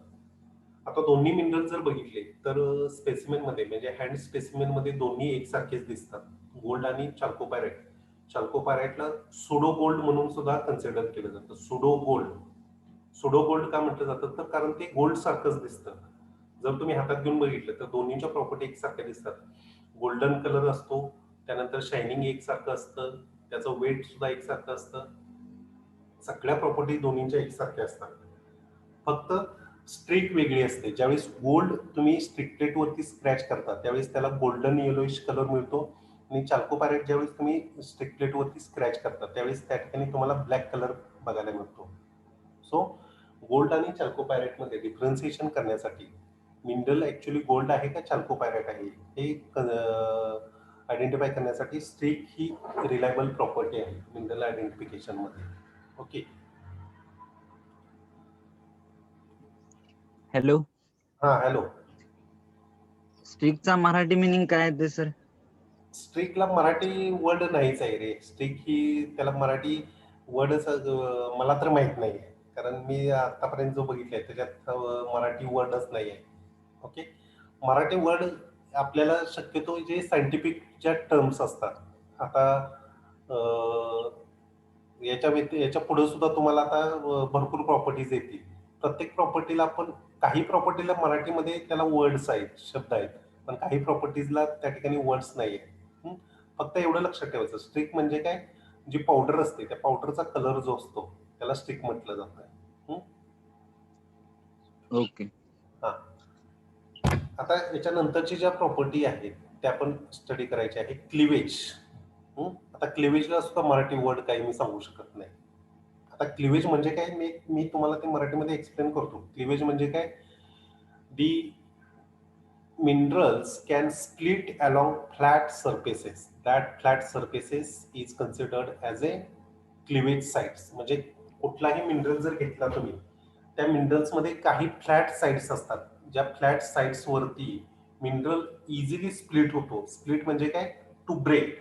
आता दोन्ही मिनरल जर बघितले तर स्पेसिमेन मध्ये म्हणजे हँड स्पेसिमेन मध्ये दोन्ही एकसारखेच दिसतात, गोल्ड आणि चाल्कोपायराइट. चाल्कोपायराइटला सुडो गोल्ड म्हणून सुद्धा कन्सिडर केलं जातं. सुडो गोल्ड का म्हटलं जातं? तर कारण ते गोल्ड सारखंच दिसतं. जर तुम्ही हातात घेऊन बघितलं तर दोन्हीच्या प्रॉपर्टी एकसारख्या दिसतात. गोल्डन कलर असतो, त्यानंतर शायनिंग एकसारखं असतं, त्याचं वेट सुद्धा एकसारखं असतं, सगळ्या प्रॉपर्टी दोन्हीच्या एकसारख्या असतात. फक्त स्ट्रीक वेगळी असते. ज्यावेळेस गोल्ड तुम्ही स्ट्रीक प्लेट वरती स्क्रॅच करता त्यावेळेस त्याला गोल्डन येलोइश कलर मिळतो आणि चाल्कोपायराइट ज्यावेळेस तुम्ही स्ट्रीक प्लेट वरती स्क्रॅच करता त्यावेळेस त्या ठिकाणी तुम्हाला ब्लॅक कलर बघायला मिळतो. सो गोल्ड आणि चाल्कोपायराइट मध्ये डिफरन्सिएशन करण्यासाठी मिनरल ऍक्च्युअली गोल्ड आहे का चाल्कोपायराइट आहे हे आयडेंटिफाय करण्यासाठी स्ट्रीक ही रिलायबल प्रॉपर्टी आहे मिनरल आयडेंटिफिकेशन मध्ये. ओके, हॅलो, हा हॅलो. स्ट्रिकचा मराठी मिनिंग काय आहे सर? स्ट्रीकला मराठी वर्ड नाहीच आहे रे. स्ट्रीक ही त्याला मराठी वर्डच मला तर माहित नाही, कारण मी आतापर्यंत जो बघितलाय त्याच्यात मराठी वर्डच नाही आहे. ओके, मराठी वर्ड आपल्याला शक्यतो जे सायंटिफिक ज्या टर्म्स असतात, आता याच्या पुढे सुद्धा तुम्हाला आता भरपूर प्रॉपर्टीज येतील. प्रत्येक प्रॉपर्टीला आपण काही प्रॉपर्टीला मराठीमध्ये त्याला वर्ड्स आहेत, शब्द आहेत, पण काही प्रॉपर्टीजला त्या ठिकाणी वर्ड्स नाही आहेत. फक्त एवढं लक्षात ठेवायचं, स्ट्रीक म्हणजे काय? जी पावडर असते त्या पावडरचा कलर जो असतो त्याला स्ट्रीक म्हटलं जातं. ओके. हा, आता याच्यानंतरची ज्या प्रॉपर्टी आहेत त्या आपण स्टडी करायच्या आहे. क्लिवेज. आता क्लिवेजला सुद्धा मराठी वर्ड काही मी सांगू शकत नाही. आता क्लिवेज म्हणजे काय मी तुम्हाला ते मराठीमध्ये एक्सप्लेन करतो. क्लिवेज म्हणजे काय? दी minerals can split along flat surfaces. That flat surfaces is considered as a cleavage sites. म्हणजे कुठलाही मिनरल जर घेतला तुम्ही, त्या मिनरल्स मध्ये काही फ्लॅट साइट्स असतात, ज्या फ्लॅट साइट्स वरती मिनरल इझिली स्प्लिट होतो. स्प्लिट म्हणजे काय? To break.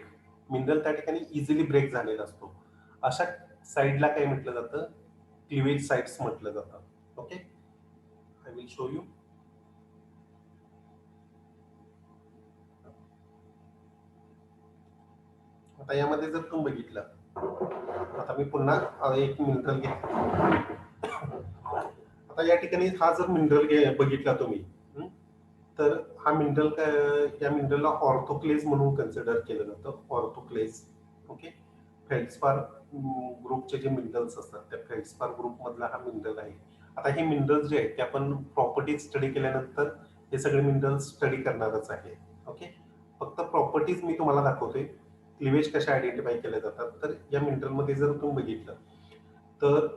मिनरल त्या ठिकाणी इझिली ब्रेक झालेला असतो. अशा साइडला काय म्हटलं जातं? क्लिवेज साइट्स म्हटलं जातं. Okay, I will show you. आता यामध्ये जर तुम्ही बघितलं, आता मी पुन्हा एक मिनरल घेतला. आता या ठिकाणी हा जर मिनरल बघितला तुम्ही, तर हा मिनरल या मिनरलला ऑर्थोक्लेज म्हणून कन्सिडर केलं जातं. ऑर्थोक्लेज. ओके, फेल्डस्पार ग्रुपचे जे मिनरल्स असतात त्या फेल्डस्पार ग्रुप मधला हा मिनरल आहे. आता हे मिनरल्स जे आहेत ते आपण प्रॉपर्टीज स्टडी केल्यानंतर हे सगळे मिनरल्स स्टडी करणारच आहे. ओके, फक्त प्रॉपर्टीज मी तुम्हाला दाखवतोय. क्लिवेज कशा आयडेंटिफाय केल्या जातात. तर या मिनरल मध्ये जर तुम्ही बघितलं तर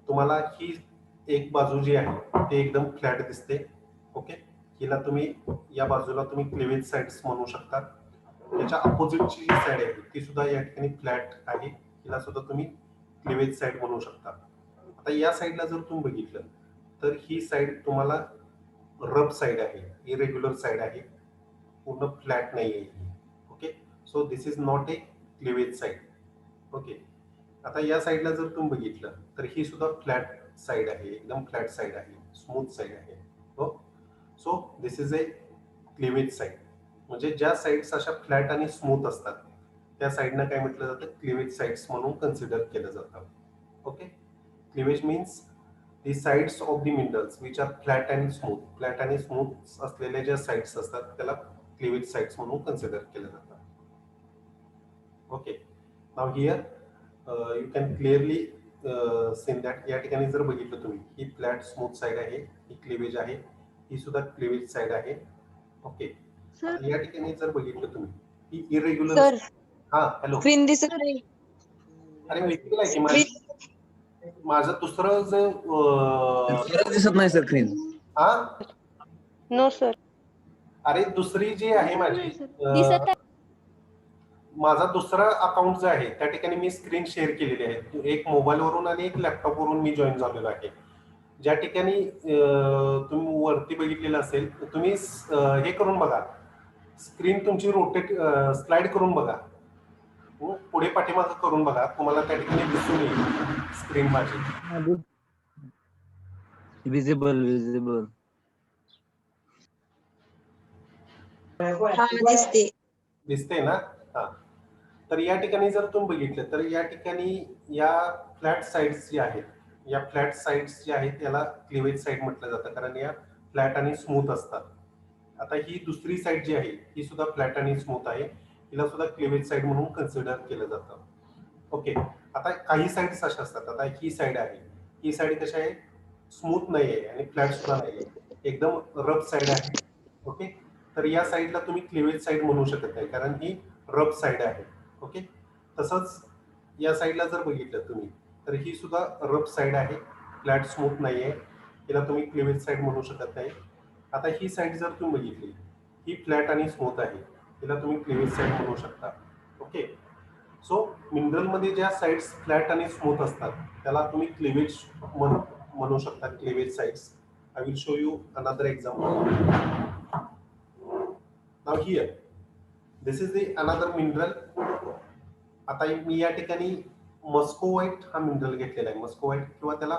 तुम्हाला ही एक बाजू जी आहे ती एकदम फ्लॅट दिसते. ओके, हिला तुम्ही या बाजूला तुम्ही क्लिवेज साइड्स म्हणू शकता. त्याच्या अपोजिटची जी साइड आहे ती सुद्धा या ठिकाणी फ्लॅट आहे, हिला सुद्धा तुम्ही क्लिवेज साइड म्हणू शकता. आता या साइडला जर तुम्ही बघितलं तर ही साइड तुम्हाला रब साइड आहे, इरेग्युलर साइड आहे, पूर्ण फ्लॅट नाही आहे. Okay, so this is not a cleavage side. Okay, आता या साइडला जर तुम्ही बघितलं तर ही सुद्धा फ्लॅट साइड आहे, एकदम फ्लॅट साइड आहे, स्मूथ साइड आहे. हो, so this is a cleavage side. म्हणजे ज्या साइड्स अशा फ्लॅट आणि स्मूथ असतात त्या साइडना काय म्हटलं जातं? क्लिवेज साइड्स म्हणून कन्सिडर केलं जातं. Okay, cleavage means the sides of the minerals which are flat and smooth. Flat आणि स्मूथ असलेल्या ज्या साइड्स असतात त्याला क्लिवेज साइड्स म्हणून कन्सिडर केलं जातं. Okay, now here you can clearly scene that या ठिकाणी जर बघितलं तुम्ही, ही फ्लॅट स्मूथ साइड आहे, ही क्लिवेज आहे, ही सुद्धा क्लिवेज साइड आहे. ओके, या ठिकाणी जर बघितलं तुम्ही ही इरेग्युलर. हा, हॅलो. स्क्रीन दिसत नाही. अरे विजिबल आहे की माझं दुसरं जे खरंच दिसत नाही सर स्क्रीन. हा, नो सर. अरे दुसरी जी आहे माझी दिसत आहे. माझा दुसरा अकाउंट जे आहे त्या ठिकाणी मी स्क्रीन शेअर केलेली आहे. एक मोबाईल वरून आणि एक लॅपटॉप वरून मी जॉईन झालेलो आहे. ज्या ठिकाणी तुम्ही वरती बघितलेलं असेल तुम्ही हे करून बघा, स्क्रीन तुमची रोटेट स्लाइड करून बघा, पुढे पाठीमागं करून बघा, तुम्हाला त्या ठिकाणी दिसून येईल स्क्रीन माझी. Visible visible. दिसते ना? हा, तर या ठिकाणी जर तुम्ही बघितलं तर या ठिकाणी या फ्लॅट साइड्स जी आहेत, या फ्लॅट साइड्स जे आहेत याला क्लिवेज साइड म्हटलं जातं, कारण या फ्लॅट आणि स्मूथ असतात. आता ही दुसरी साइड जी आहे ही सुद्धा फ्लॅट आणि स्मूथ आहे, हिला सुद्धा क्लिवेज साइड म्हणून कन्सिडर केलं जातं. ओके, आता काही साइड्स अशा असतात. आता ही साइड आहे, ही साइड कशी आहे? स्मूथ नाही आहे आणि फ्लॅट सुद्धा नाही आहे, एकदम रफ साइड आहे. ओके, तर या साइडला तुम्ही क्लिवेज साइड म्हणू शकत नाही कारण ही रफ साइड आहे. ओके, तसंच या साइडला जर बघितलं तुम्ही तर ही सुद्धा रफ साइड आहे, फ्लॅट स्मूथ नाही आहे, हिला तुम्ही क्लिवेज साइड म्हणू शकत नाही. आता ही साइड जर तुम्ही बघितली, ही फ्लॅट आणि स्मूथ आहे, हिला तुम्ही क्लिवेज साइड म्हणू शकता. ओके, सो मिनरल मध्ये ज्या साइड्स फ्लॅट आणि स्मूथ असतात त्याला तुम्ही क्लिवेज म्हणू शकता, cleavage sides. I will show you another example. Now here this is the another mineral. आता मी या ठिकाणी मस्कोवाईट हा मिनरल घेतलेला आहे. मस्कोवाईट किंवा त्याला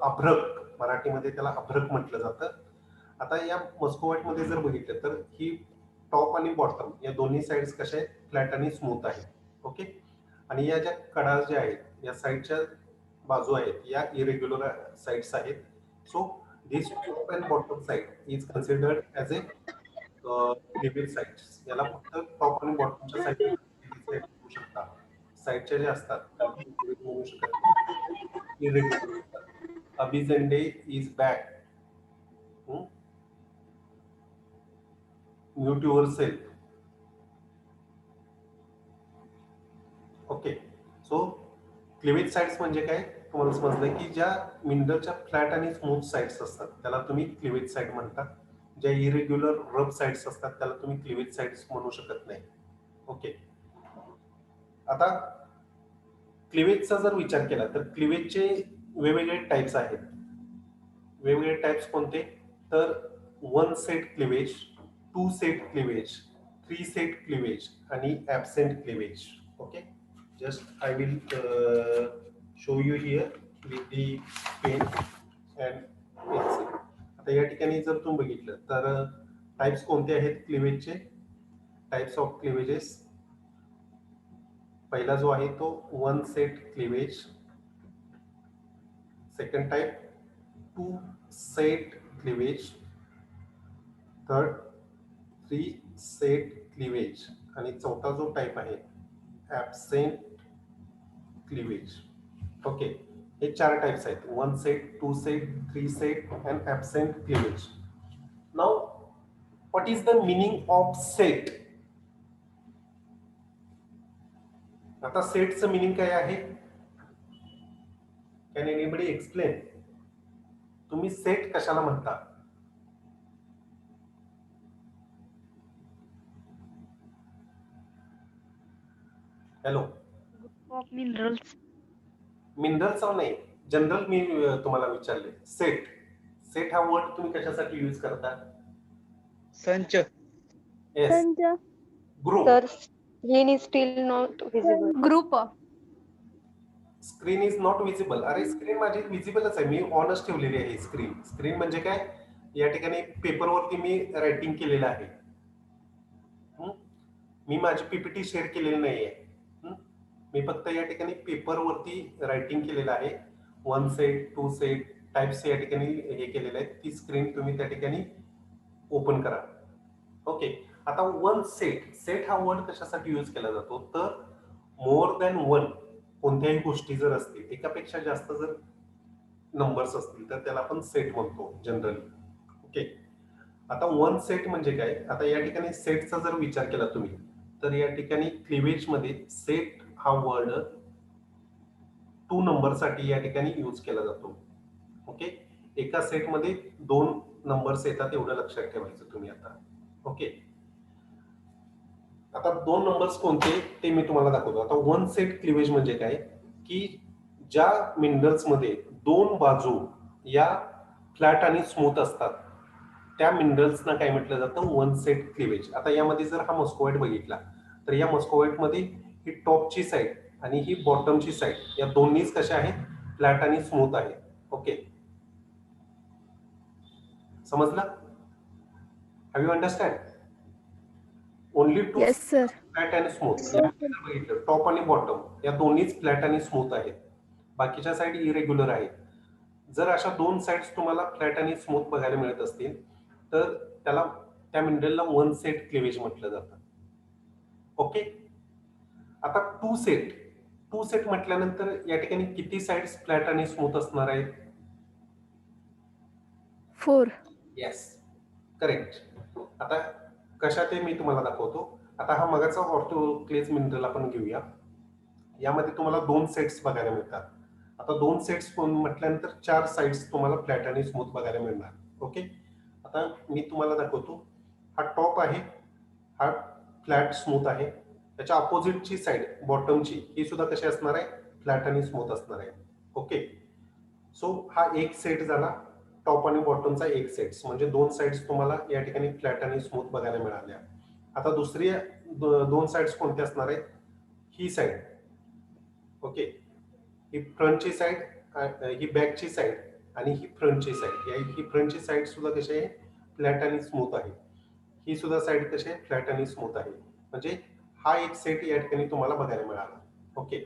अभ्रक, मराठीमध्ये त्याला अभ्रक म्हटलं जातं. आता या मस्कोवाईट मध्ये जर बघितलं तर ही टॉप आणि बॉटम या दोन्ही साइड्स कशा आहेत? फ्लॅट आणि स्मूथ आहेत. ओके, आणि या ज्या कडा ज्या आहेत या साइडच्या बाजू आहेत या इरेग्युलर साइड्स आहेत. So this top and bottom side is considered as A cleavage sides. याला फक्त टॉप आणि बॉटमच्या साइड म्हणू शकता. साइडच्या ज्या असतात त्याला म्हणू शकत इरेग्युलर. अभिझेंडे is back. Mute yourself. Okay, so cleavage sides म्हणजे काय तुम्हाला समजलं की ज्या मिनरलच्या फ्लॅट आणि स्मूथ साइड्स असतात त्याला तुम्ही क्लिवेज साइड म्हणता. ज्या इरेग्युलर रब साइड्स असतात त्याला तुम्ही क्लिवेज साइड्स म्हणू शकत नाही. ओके. आता क्लिवेजचा जर विचार केला तर क्लिवेजचे वेगवेगळे टाइप्स आहेत. वेगवेगळे टाइप्स कोणते? तर 1 set cleavage, 2 set cleavage, 3 set cleavage आणि absent cleavage. Okay. Just I will show you here with the pen and pencil. आता या ठिकाणी जर तुम्ही बघितलं तर टाइप्स कोणते आहेत क्लिवेजचे? Types of क्लिवेजेस. पहिला जो आहे तो 1 set cleavage, second type 2 set cleavage, third 3 set cleavage आणि चौथा जो टाइप आहे ऍबसेंट क्लिवेज. ओके. हे 4 टाइप्स आहेत. 1 set, 2 set, 3 set and absent cleavage. Now what is the meaning of set? आता सेटचं मीनिंग काय आहे? Can anybody explain? तुम्ही सेट कशाला म्हणता? हॅलो. Of minerals. मिनरलचा नाही, जनरल मी तुम्हाला विचारले. सेट, सेट हा वर्ड तुम्ही कशासाठी यूज करता? संच. Yes. Group. Sir screen is still not visible. Group. Screen is not visible. अरे स्क्रीन माझी विजिबलच आहे, मी ऑनच ठेवलेली आहे स्क्रीन. स्क्रीन म्हणजे काय? या ठिकाणी पेपरवरती मी रायटिंग केलेलं आहे. मी माझी पीपीटी शेअर केलेली नाहीये. मी फक्त या ठिकाणी पेपरवरती रायटिंग केलेलं आहे. 1 सेट, 2 सेट टाइप्स या ठिकाणी हे केलेलं आहे. ती स्क्रीन तुम्ही त्या ठिकाणी ओपन करा. ओके. आता 1 सेट, सेट हा वर्ड कशासाठी यूज केला जातो? तर मोर दॅन 1 कोणत्याही गोष्टी जर असतील, एकापेक्षा जास्त जर नंबर्स असतील तर त्याला आपण सेट म्हणतो जनरली. ओके. आता 1 सेट म्हणजे काय? आता या ठिकाणी सेटचा जर विचार केला तुम्ही तर या ठिकाणी क्लिवेज मध्ये सेट हा वर्ड 2 नंबरसाठी या ठिकाणी यूज केला जातो. ओके. एका सेटमध्ये 2 नंबर्स येतात एवढं लक्षात ठेवायचं तुम्ही आता. ओके. आता 2 नंबर्स कोणते ते मी तुम्हाला दाखवतो. आता 1 सेट क्लिवेज म्हणजे काय? की ज्या मिनरल्स मध्ये 2 बाजू या फ्लॅट आणि स्मूथ असतात त्या मिनरल्सना काय म्हटलं जातं? 1 सेट क्लिवेज. आता यामध्ये जर हा मस्कोवाईट बघितला तर या मस्कोवाईट मध्ये ही टॉपची साईड आणि ही बॉटमची साईड या दोन्हीच कशा आहेत? फ्लॅट आणि स्मूथ आहेत. ओके. समजलं? Have you understand? Only 2 yes sir. Flat आणि स्मूथ. बघितलं टॉप आणि बॉटम या दोन्हीच फ्लॅट आणि स्मूथ आहेत. बाकीच्या साईड इरेग्युलर आहेत. जर अशा 2 साइड्स तुम्हाला फ्लॅट आणि स्मूथ बघायला मिळत असतील तर त्याला त्या मिनरलला 1 सेट क्लिवेज म्हटलं जातं. ओके. आता 2 सेट, 2 सेट म्हटल्यानंतर या ठिकाणी किती साइड्स फ्लॅट आणि स्मूथ असणार आहेत? 4. Yes, correct. आता कशा ते मी तुम्हाला दाखवतो. आता हा मगाचा ऑर्थोक्लेज मिनरल आपण घेऊया. यामध्ये तुम्हाला 2 सेट्स बघायला मिळतात. आता 2 सेट्स म्हटल्यानंतर 4 साइड्स तुम्हाला फ्लॅट आणि स्मूथ बघायला मिळणार. ओके. आता मी तुम्हाला दाखवतो. हा टॉप आहे, हा फ्लॅट स्मूथ आहे. त्याच्या अपोजिटची साइड बॉटमची ही सुद्धा कशी असणार आहे? फ्लॅट आणि स्मूथ असणार आहे. ओके. सो हा एक सेट झाला टॉप आणि बॉटमचा एक सेट्स, म्हणजे 2 साइड्स तुम्हाला या ठिकाणी फ्लॅट आणि स्मूथ बघायला मिळाल्या. आता दुसरी 2 साइड्स कोणत्या असणार आहेत? ही साइड. ओके. ही फ्रंटची साइड, ही बॅकची साइड आणि ही फ्रंटची साइड. ही फ्रंटची साइड सुद्धा कशी आहे? फ्लॅट आणि स्मूथ आहे. ही सुद्धा साइड कशी आहे? फ्लॅट आणि स्मूथ आहे. म्हणजे हा एक सेट या ठिकाणी तुम्हाला बघायला मिळाला. ओके.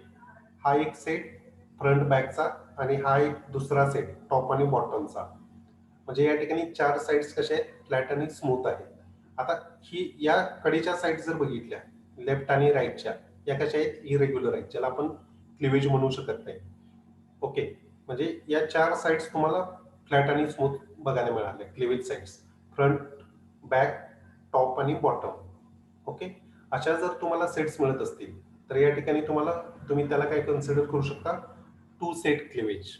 हा एक सेट फ्रंट बॅकचा आणि हा एक दुसरा सेट टॉप आणि बॉटमचा. म्हणजे या ठिकाणी 4 साइड्स कशा आहेत? फ्लॅट आणि स्मूथ आहेत. आता ही या कडेच्या साइड जर बघितल्या लेफ्ट आणि राईटच्या, या कशा आहेत? इरेग्युलर आहेत, ज्याला आपण क्लिवेज म्हणू शकत नाही. ओके. म्हणजे या 4 साइड्स तुम्हाला फ्लॅट आणि स्मूथ बघायला मिळाले. Cleavage sides front, back, top आणि बॉटम. ओके. अशा जर तुम्हाला सेट्स मिळत असतील तर या ठिकाणी तुम्ही त्याला काय कन्सिडर करू शकता? 2 सेट क्लिवेज.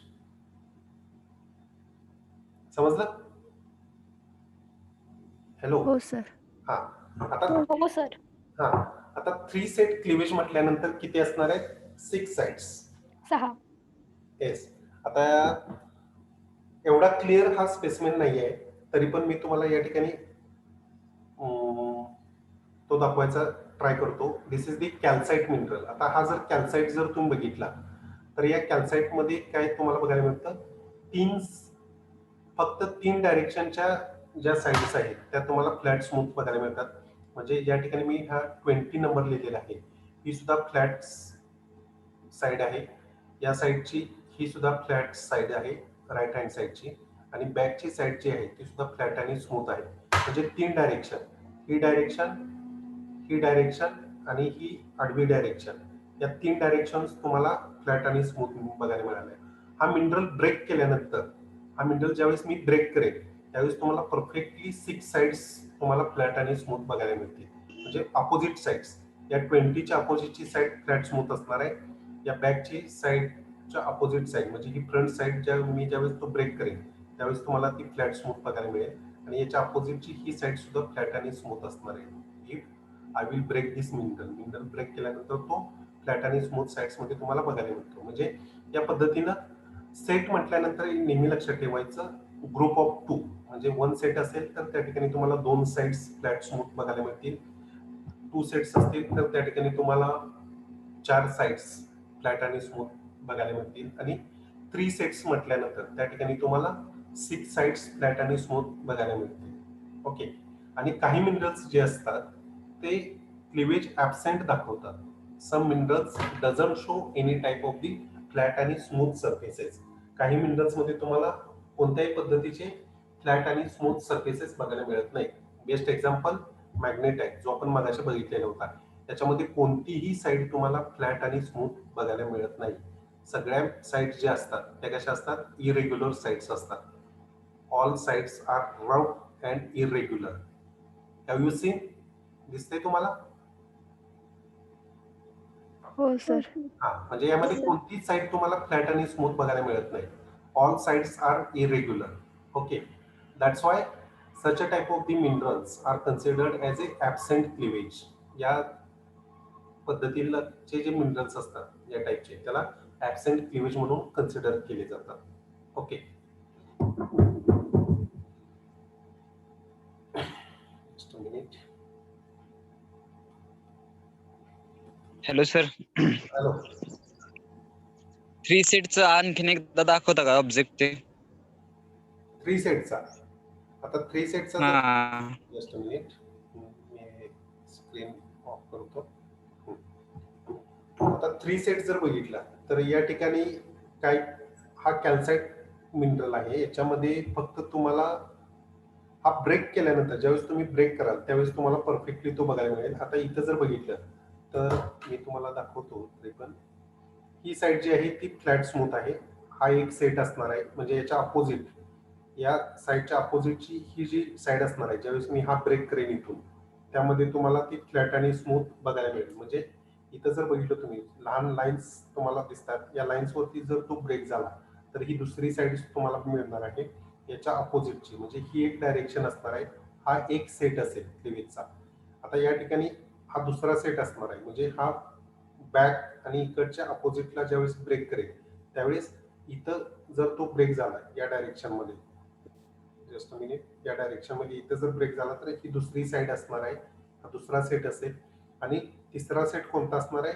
समजलं? हॅलो. हो सर. हा आता हो सर. हा आता 3 सेट क्लिवेज म्हटल्यानंतर किती असणार आहेत? 6 साइड्स. 6. येस. आता एवढा क्लिअर हा स्पेसिमेन नाही आहे, तरी पण मी तुम्हाला या ठिकाणी तो दाखवायचा ट्राय करतो. दिस इज दी कॅल्साइट मिनरल. आता हा जर कॅल्साइट जर तुम्ही बघितला तर या कॅल्साइट मध्ये काय तुम्हाला बघायला मिळतं? फक्त 3 डायरेक्शनच्या ज्या साईड्स आहेत त्या तुम्हाला फ्लॅट स्मूथ बघायला मिळतात. म्हणजे या ठिकाणी मी हा 20 नंबर लिहिलेला आहे. ही सुद्धा फ्लॅट साईड आहे. या साईडची ही सुद्धा फ्लॅट साईड आहे राईट हँड साईडची, आणि बॅकची साईड जी आहे ती सुद्धा फ्लॅट आणि स्मूथ आहे. म्हणजे 3 डायरेक्शन, ही डायरेक्शन आणि ही आडवी डायरेक्शन, या 3 डायरेक्शन तुम्हाला फ्लॅट आणि स्मूथ बघायला मिळाले. हा मिनरल ब्रेक केल्यानंतर, हा मिनरल ज्यावेळेस मी ब्रेक करेल त्यावेळेस तुम्हाला परफेक्टली 6 साइड्स तुम्हाला फ्लॅट आणि स्मूथ बघायला मिळतील. म्हणजे अपोजिट साइड्स, या 20च्या अपोजिटची साईड फ्लॅट स्मूथ असणार आहे. या बॅकची साईडच्या अपोजिट साईड म्हणजे ही फ्रंट साईड ज्यावेळेस तो ब्रेक करेल त्यावेळेस तुम्हाला ती फ्लॅट स्मूथ बघायला मिळेल, आणि याच्या अपोजिटची ही साईड सुद्धा फ्लॅट आणि स्मूथ असणार आहे. If I will break this mineral break केल्यानंतर तो फ्लॅट आणि स्मूथ साइड्स मध्ये तुम्हाला बघायला मिळतो. म्हणजे या पद्धतीनं सेट म्हटल्यानंतर नेहमी लक्षात ठेवायचं, ग्रुप ऑफ 2 म्हणजे 1 सेट असेल तर त्या ठिकाणी तुम्हाला 2 साइड्स फ्लॅट स्मूथ बघायला मिळतील. 2 सेट्स असतील तर त्या ठिकाणी तुम्हाला 4 साइड्स फ्लॅट आणि स्मूथ बघायला मिळतील, आणि 3 सेट्स म्हटल्यानंतर त्या ठिकाणी तुम्हाला 6 साइड्स फ्लॅट आणि स्मूथ बघायला मिळतील. ओके. आणि काही मिनरल्स जे असतात ते क्लिवेज ऍबसेंट दाखवतात. Some minerals doesn't show any type of the flat आणि स्मूथ सरफेसेस. काही मिनरल्स मध्ये तुम्हाला कोणत्याही पद्धतीचे फ्लॅट आणि स्मूथ सरफेसेस बघायला मिळत नाही. बेस्ट एक्झाम्पल मॅग्नेटाइट, जो आपण मगाशी बघितलेला होता, त्याच्यामध्ये कोणतीही साईड तुम्हाला फ्लॅट आणि स्मूथ बघायला मिळत नाही. सगळ्या साइड्स ज्या असतात त्या कशा असतात? इरेग्युलर साइड्स असतात. All sides are rough and irregular. Have you seen? दिसते तुम्हाला? हो सर. हा, म्हणजे यामध्ये कोणतीच साईड तुम्हाला फ्लॅट आणि स्मूथ बघायला मिळत नाही. All sides are irregular. Okay. That's why such a type of the minerals are considered as a absent cleavage. या पद्धतीचे जे मिनरल्स असतात या टाइपचे त्याला ऍबसेंट क्लिवेज म्हणून कन्सिडर केले जातात. Okay. Just a minute. Hello sir. Hello. 3 सेटचं आणखीन एकदा दाखवता का ऑब्जेक्ट ते? 3 सेटचा, आता 3 सेटचा हा. Just a minute, me screen of करतो. आता 3 सेट जर बघितला तर या ठिकाणी काय, हा कॅल्साइट मिनरल आहे. याच्यामध्ये फक्त तुम्हाला हा ब्रेक केल्यानंतर ज्यावेळेस तुम्ही ब्रेक कराल त्यावेळेस तुम्हाला परफेक्टली तो बघायला मिळेल. आता इथं जर बघितलं तर मी तुम्हाला दाखवतो. तरी पण ही साईड जी आहे ती फ्लॅट स्मूथ आहे. हा एक सेट असणार आहे. म्हणजे याच्या अपोजिट, या साईडच्या अपोजिटची ही जी साईड असणार आहे ज्यावेळेस मी हा ब्रेक करेन इथून, त्यामध्ये तुम्हाला ती फ्लॅट आणि स्मूथ बघायला मिळेल. म्हणजे इथं जर बघितलं तुम्ही लहान लाईन्स तुम्हाला दिसतात, या लाईन्स वरती जर तो ब्रेक झाला तर ही दुसरी साईड तुम्हाला मिळणार आहे याच्या अपोजिटची. म्हणजे ही एक डायरेक्शन असणार आहे. हा एक सेट असेल क्लिवेजचा. आता या ठिकाणी हा दुसरा सेट असणार आहे. म्हणजे हा बॅक आणि इकडच्या अपोजिटला ज्यावेळेस ब्रेक करेल त्यावेळेस इथं जर तो ब्रेक झाला या डायरेक्शन मध्ये, जस्ट अ मिनिट, या डायरेक्शन मध्ये इथं जर ब्रेक झाला तर ही दुसरी साईड असणार आहे. हा दुसरा सेट असेल. आणि तिसरा सेट कोणता असणार आहे?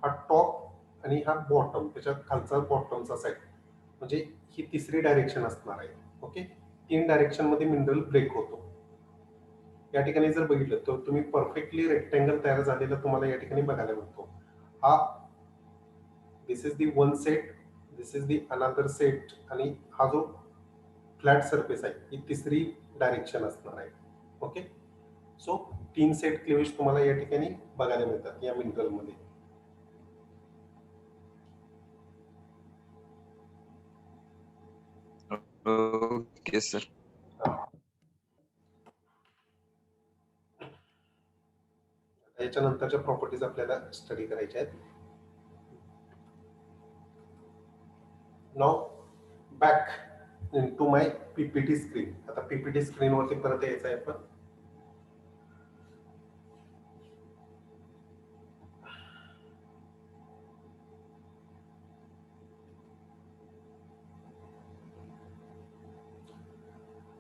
हा टॉप आणि हा बॉटम, त्याच्या खालचा बॉटमचा साईड. म्हणजे ही तिसरी डायरेक्शन असणार आहे. ओके. 3 डायरेक्शन मध्ये मिनरल ब्रेक होतो. या ठिकाणी जर बघितलं तर तुम्ही परफेक्टली रेक्टँगल तयार झालेला तुम्हाला या ठिकाणी बघायला मिळतो. हा this is the 1 set, this is the another set, आणि हा जो फ्लॅट सरफेस आहे ही तिसरी डायरेक्शन असणार आहे. ओके. सो 3 सेट क्लिवेज तुम्हाला या ठिकाणी बघायला मिळतात या मिनरल मध्ये. Okay sir. याच्या नंतरच्या प्रॉपर्टीज आपल्याला स्टडी करायच्या आहेत. Now back in to my PPT screen. आता पीपीटी स्क्रीन वरती परत यायचं आहे आपण.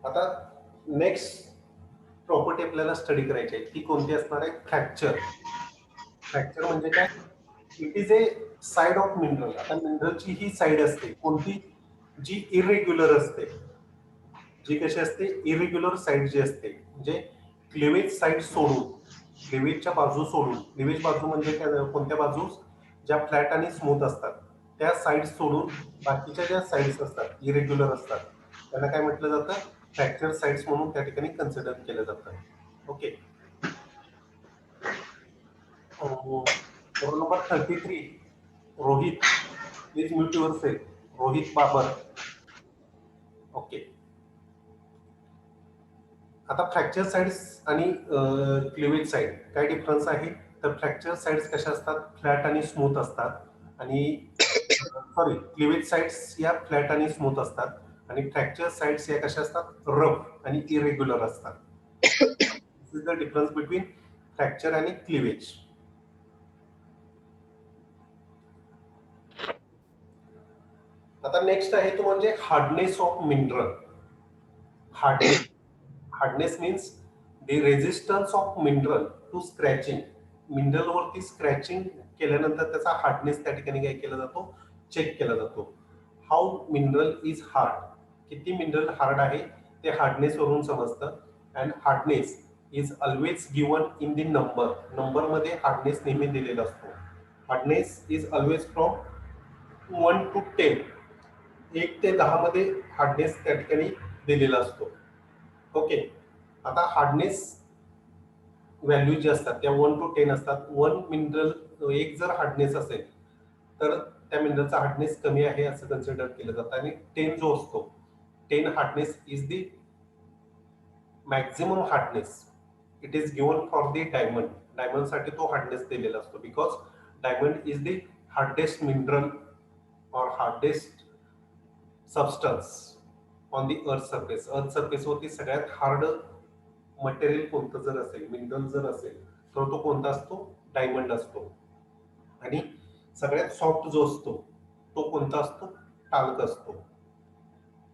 आता नेक्स्ट प्रॉपर्टी आपल्याला स्टडी करायची आहे ती कोणती असणार आहे? फ्रॅक्चर. फ्रॅक्चर म्हणजे काय? It is A side of mineral. आता मिनरलची ही साइड असते कोणती? जी इरेग्युलर असते. जी कशी असते? इरेग्युलर साइड जी असते, म्हणजे क्लिवेज साइड सोडून, क्लिवेजच्या बाजू सोडून, क्लिवेज बाजू म्हणजे कोणत्या बाजू? ज्या फ्लॅट आणि स्मूथ असतात त्या साइड सोडून बाकीच्या ज्या साइड्स असतात इरेग्युलर असतात त्यांना काय म्हटलं जातं? फ्रॅक्चर साइड्स म्हणून त्या ठिकाणी कन्सिडर केलं जातं. Okay. Roll number 33 Rohit. Please mute yourself. Rohit Babar. Okay. आता फ्रॅक्चर साइड्स आणि क्लिवेज साइड काय डिफरन्स आहे? तर फ्रॅक्चर साइड्स कशा असतात? फ्लॅट आणि स्मूथ असतात आणि सॉरी क्लिवेज साइड्स या फ्लॅट आणि स्मूथ असतात आणि फ्रॅक्चर साइड्स या कशा असतात? रफ आणि इरेग्युलर असतात. This is the difference between fracture आणि क्लिवेज. आता नेक्स्ट आहे तो म्हणजे hardness of mineral. Hardness means the resistance of mineral to scratching. Mineral वरती स्क्रॅचिंग केल्यानंतर त्याचा हार्डनेस त्या ठिकाणी काय केला जातो? चेक केला जातो. How mineral is hard. किती मिनरल हार्ड आहे ते हार्डनेस वरून समजतं. And hardness is always given in the number. Number मध्ये हार्डनेस नेहमी दिलेला असतो. Hardness is always from 1 to 10. 1 ते 10 मध्ये हार्डनेस त्या ठिकाणी दिलेला असतो. ओके. आता हार्डनेस व्हॅल्यू जे असतात त्या 1 to 10 असतात. 1 मिनरल एक जर हार्डनेस असेल तर त्या मिनरलचा हार्डनेस कमी आहे असं कन्सिडर केलं जातं आणि 10 जो असतो 10 hardness is the maximum hardness. It is given for the diamond. Diamond साठी तो हार्डनेस दिलेला असतो because diamond is the hardest mineral or hardest substance on the earth surface. Earth surface वरती सगळ्यात हार्ड मटेरियल कोणतं जर असेल, मिनरल जर असेल तर तो कोणता असतो? डायमंड असतो. आणि सगळ्यात सॉफ्ट जो असतो तो कोणता असतो? टाल्क असतो.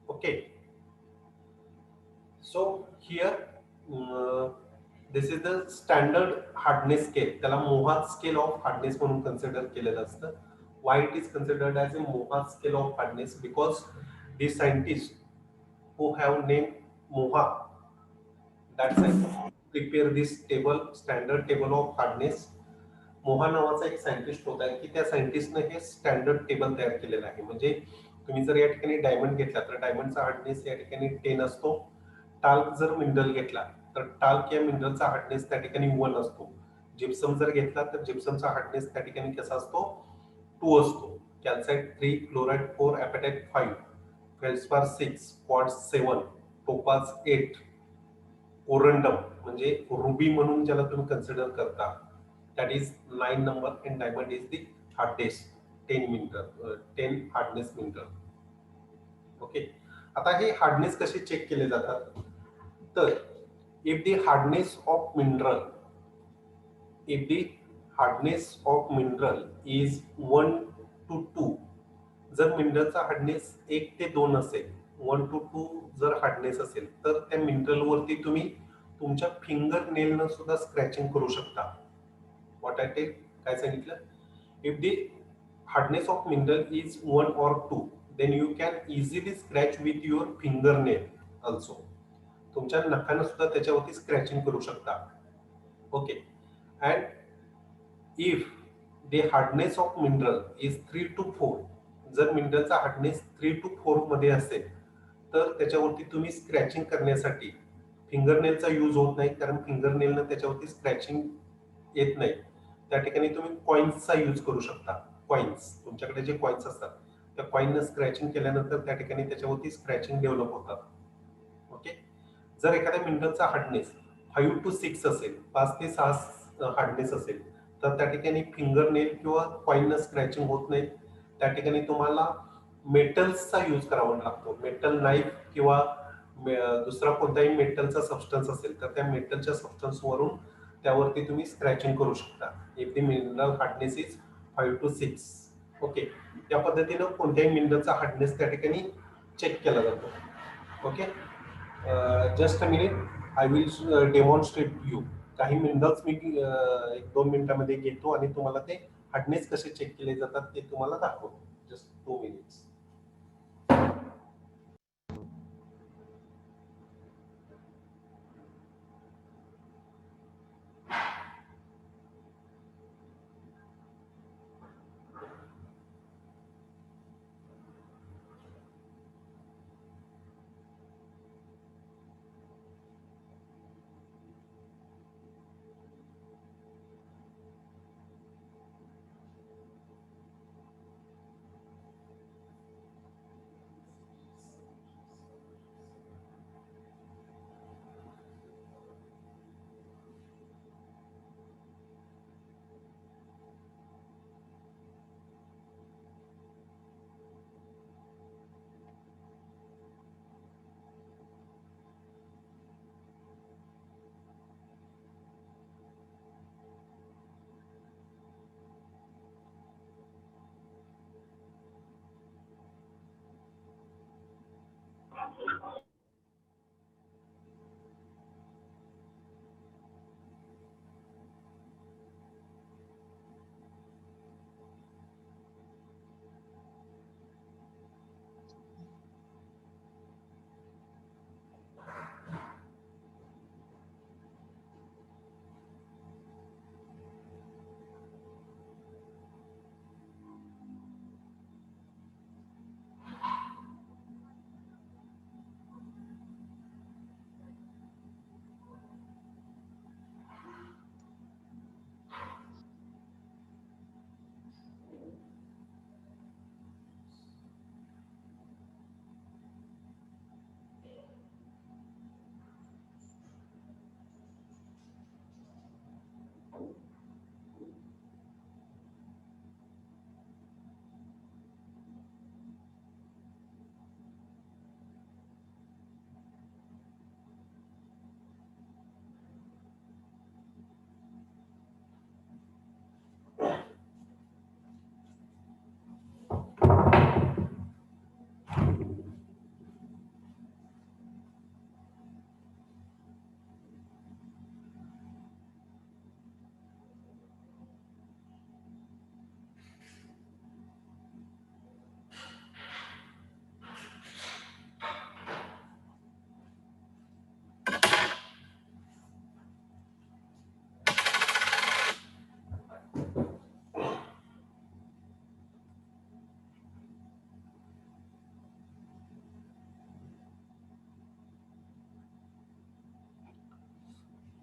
Okay. So here this is the standard hardness scale. त्याला मोहात स्केल ऑफ हार्डनेस म्हणून कन्सिडर केलेलं असतं. Why it is considered as a Moha scale of hardness? Because the scientists who have named Moha, that scientist prepare this table, standard table of hardness. मोहा नावाचा एक सायंटिस्ट होता की त्या सायंटिस्टने हे स्टँडर्ड टेबल तयार केलेलं आहे. म्हणजे तुम्ही जर या ठिकाणी डायमंड घेतला तर डायमंडचा हार्डनेस या ठिकाणी 10 असतो. टाल्क जर मिनरल घेतला तर टाल्क या मिनरलचा हार्डनेस त्या ठिकाणी 1 असतो. जिप्सम जर घेतला तर जिप्समचा हार्डनेस त्या ठिकाणी कसा असतो? 2 असतो. Calcite 3, chloride 4, apatite 5, feldspar 6, quartz 7, topaz 8, corundum म्हणजे रुबी म्हणून ज्याला तुम्ही कन्सिडर करता that is 9 number and diamond is the hardest 10 mineral 10 hardness mineral. Okay. आता हे हार्डनेस कसे चेक केले जातात? तर if the hardness of mineral hardness of mineral is 1 to 2. जर मिनरलचा हार्डनेस 1 ते 2 असेल, 1 to 2 जर हार्डनेस असेल तर त्या मिनरल वरती तुम्ही तुमच्या फिंगर नेलनं सुद्धा स्क्रॅचिंग करू शकता. व्हॉट आय टेल काय सांगितलं? If the hardness of mineral is 1 or 2 then you can easily scratch with your fingernail also. तुमच्या नखानं सुद्धा त्याच्यावरती स्क्रॅचिंग करू शकता. Okay. And if the hardness of mineral is 3 to 4, जर मिनरलचा हार्डनेस 3 to 4 मध्ये असेल तर त्याच्यावरती तुम्ही स्क्रॅचिंग करण्यासाठी फिंगरनेलचा यूज होत नाही कारण फिंगरनेलनं त्याच्यावरती स्क्रॅचिंग येत नाही. त्या ठिकाणी तुम्ही कॉइन्सचा यूज करू शकता. कॉइन्स तुमच्याकडे जे कॉइन्स असतात त्या कॉइननं स्क्रॅचिंग केल्यानंतर त्या ठिकाणी त्याच्यावरती स्क्रॅचिंग डेव्हलप होतात. ओके. जर एखाद्या मिनरलचा हार्डनेस 5 to 6 असेल, 5 ते 6 हार्डनेस असेल तर त्या ठिकाणी फिंगरनेल किंवा कॉइननं स्क्रॅचिंग होत नाही. त्या ठिकाणी तुम्हाला मेटल्सचा यूज करावा लागतो. मेटल नाईफ किंवा दुसरा कोणताही मेटलचा सबस्टन्स असेल तर त्या मेटलच्या सबस्टन्स वरून त्यावरती तुम्ही स्क्रॅचिंग करू शकता. If the mineral hardness is 5 to 6. Okay. त्या पद्धतीनं कोणत्याही मिनरलचा हार्डनेस त्या ठिकाणी चेक केला जातो. Okay. Just a minute, I will demonstrate you. काही मिनरल्स मी 1-2 मिनिटांमध्ये घेतो आणि तुम्हाला ते हार्डनेस कसे चेक केले जातात ते तुम्हाला दाखवतो. Just 2 minutes.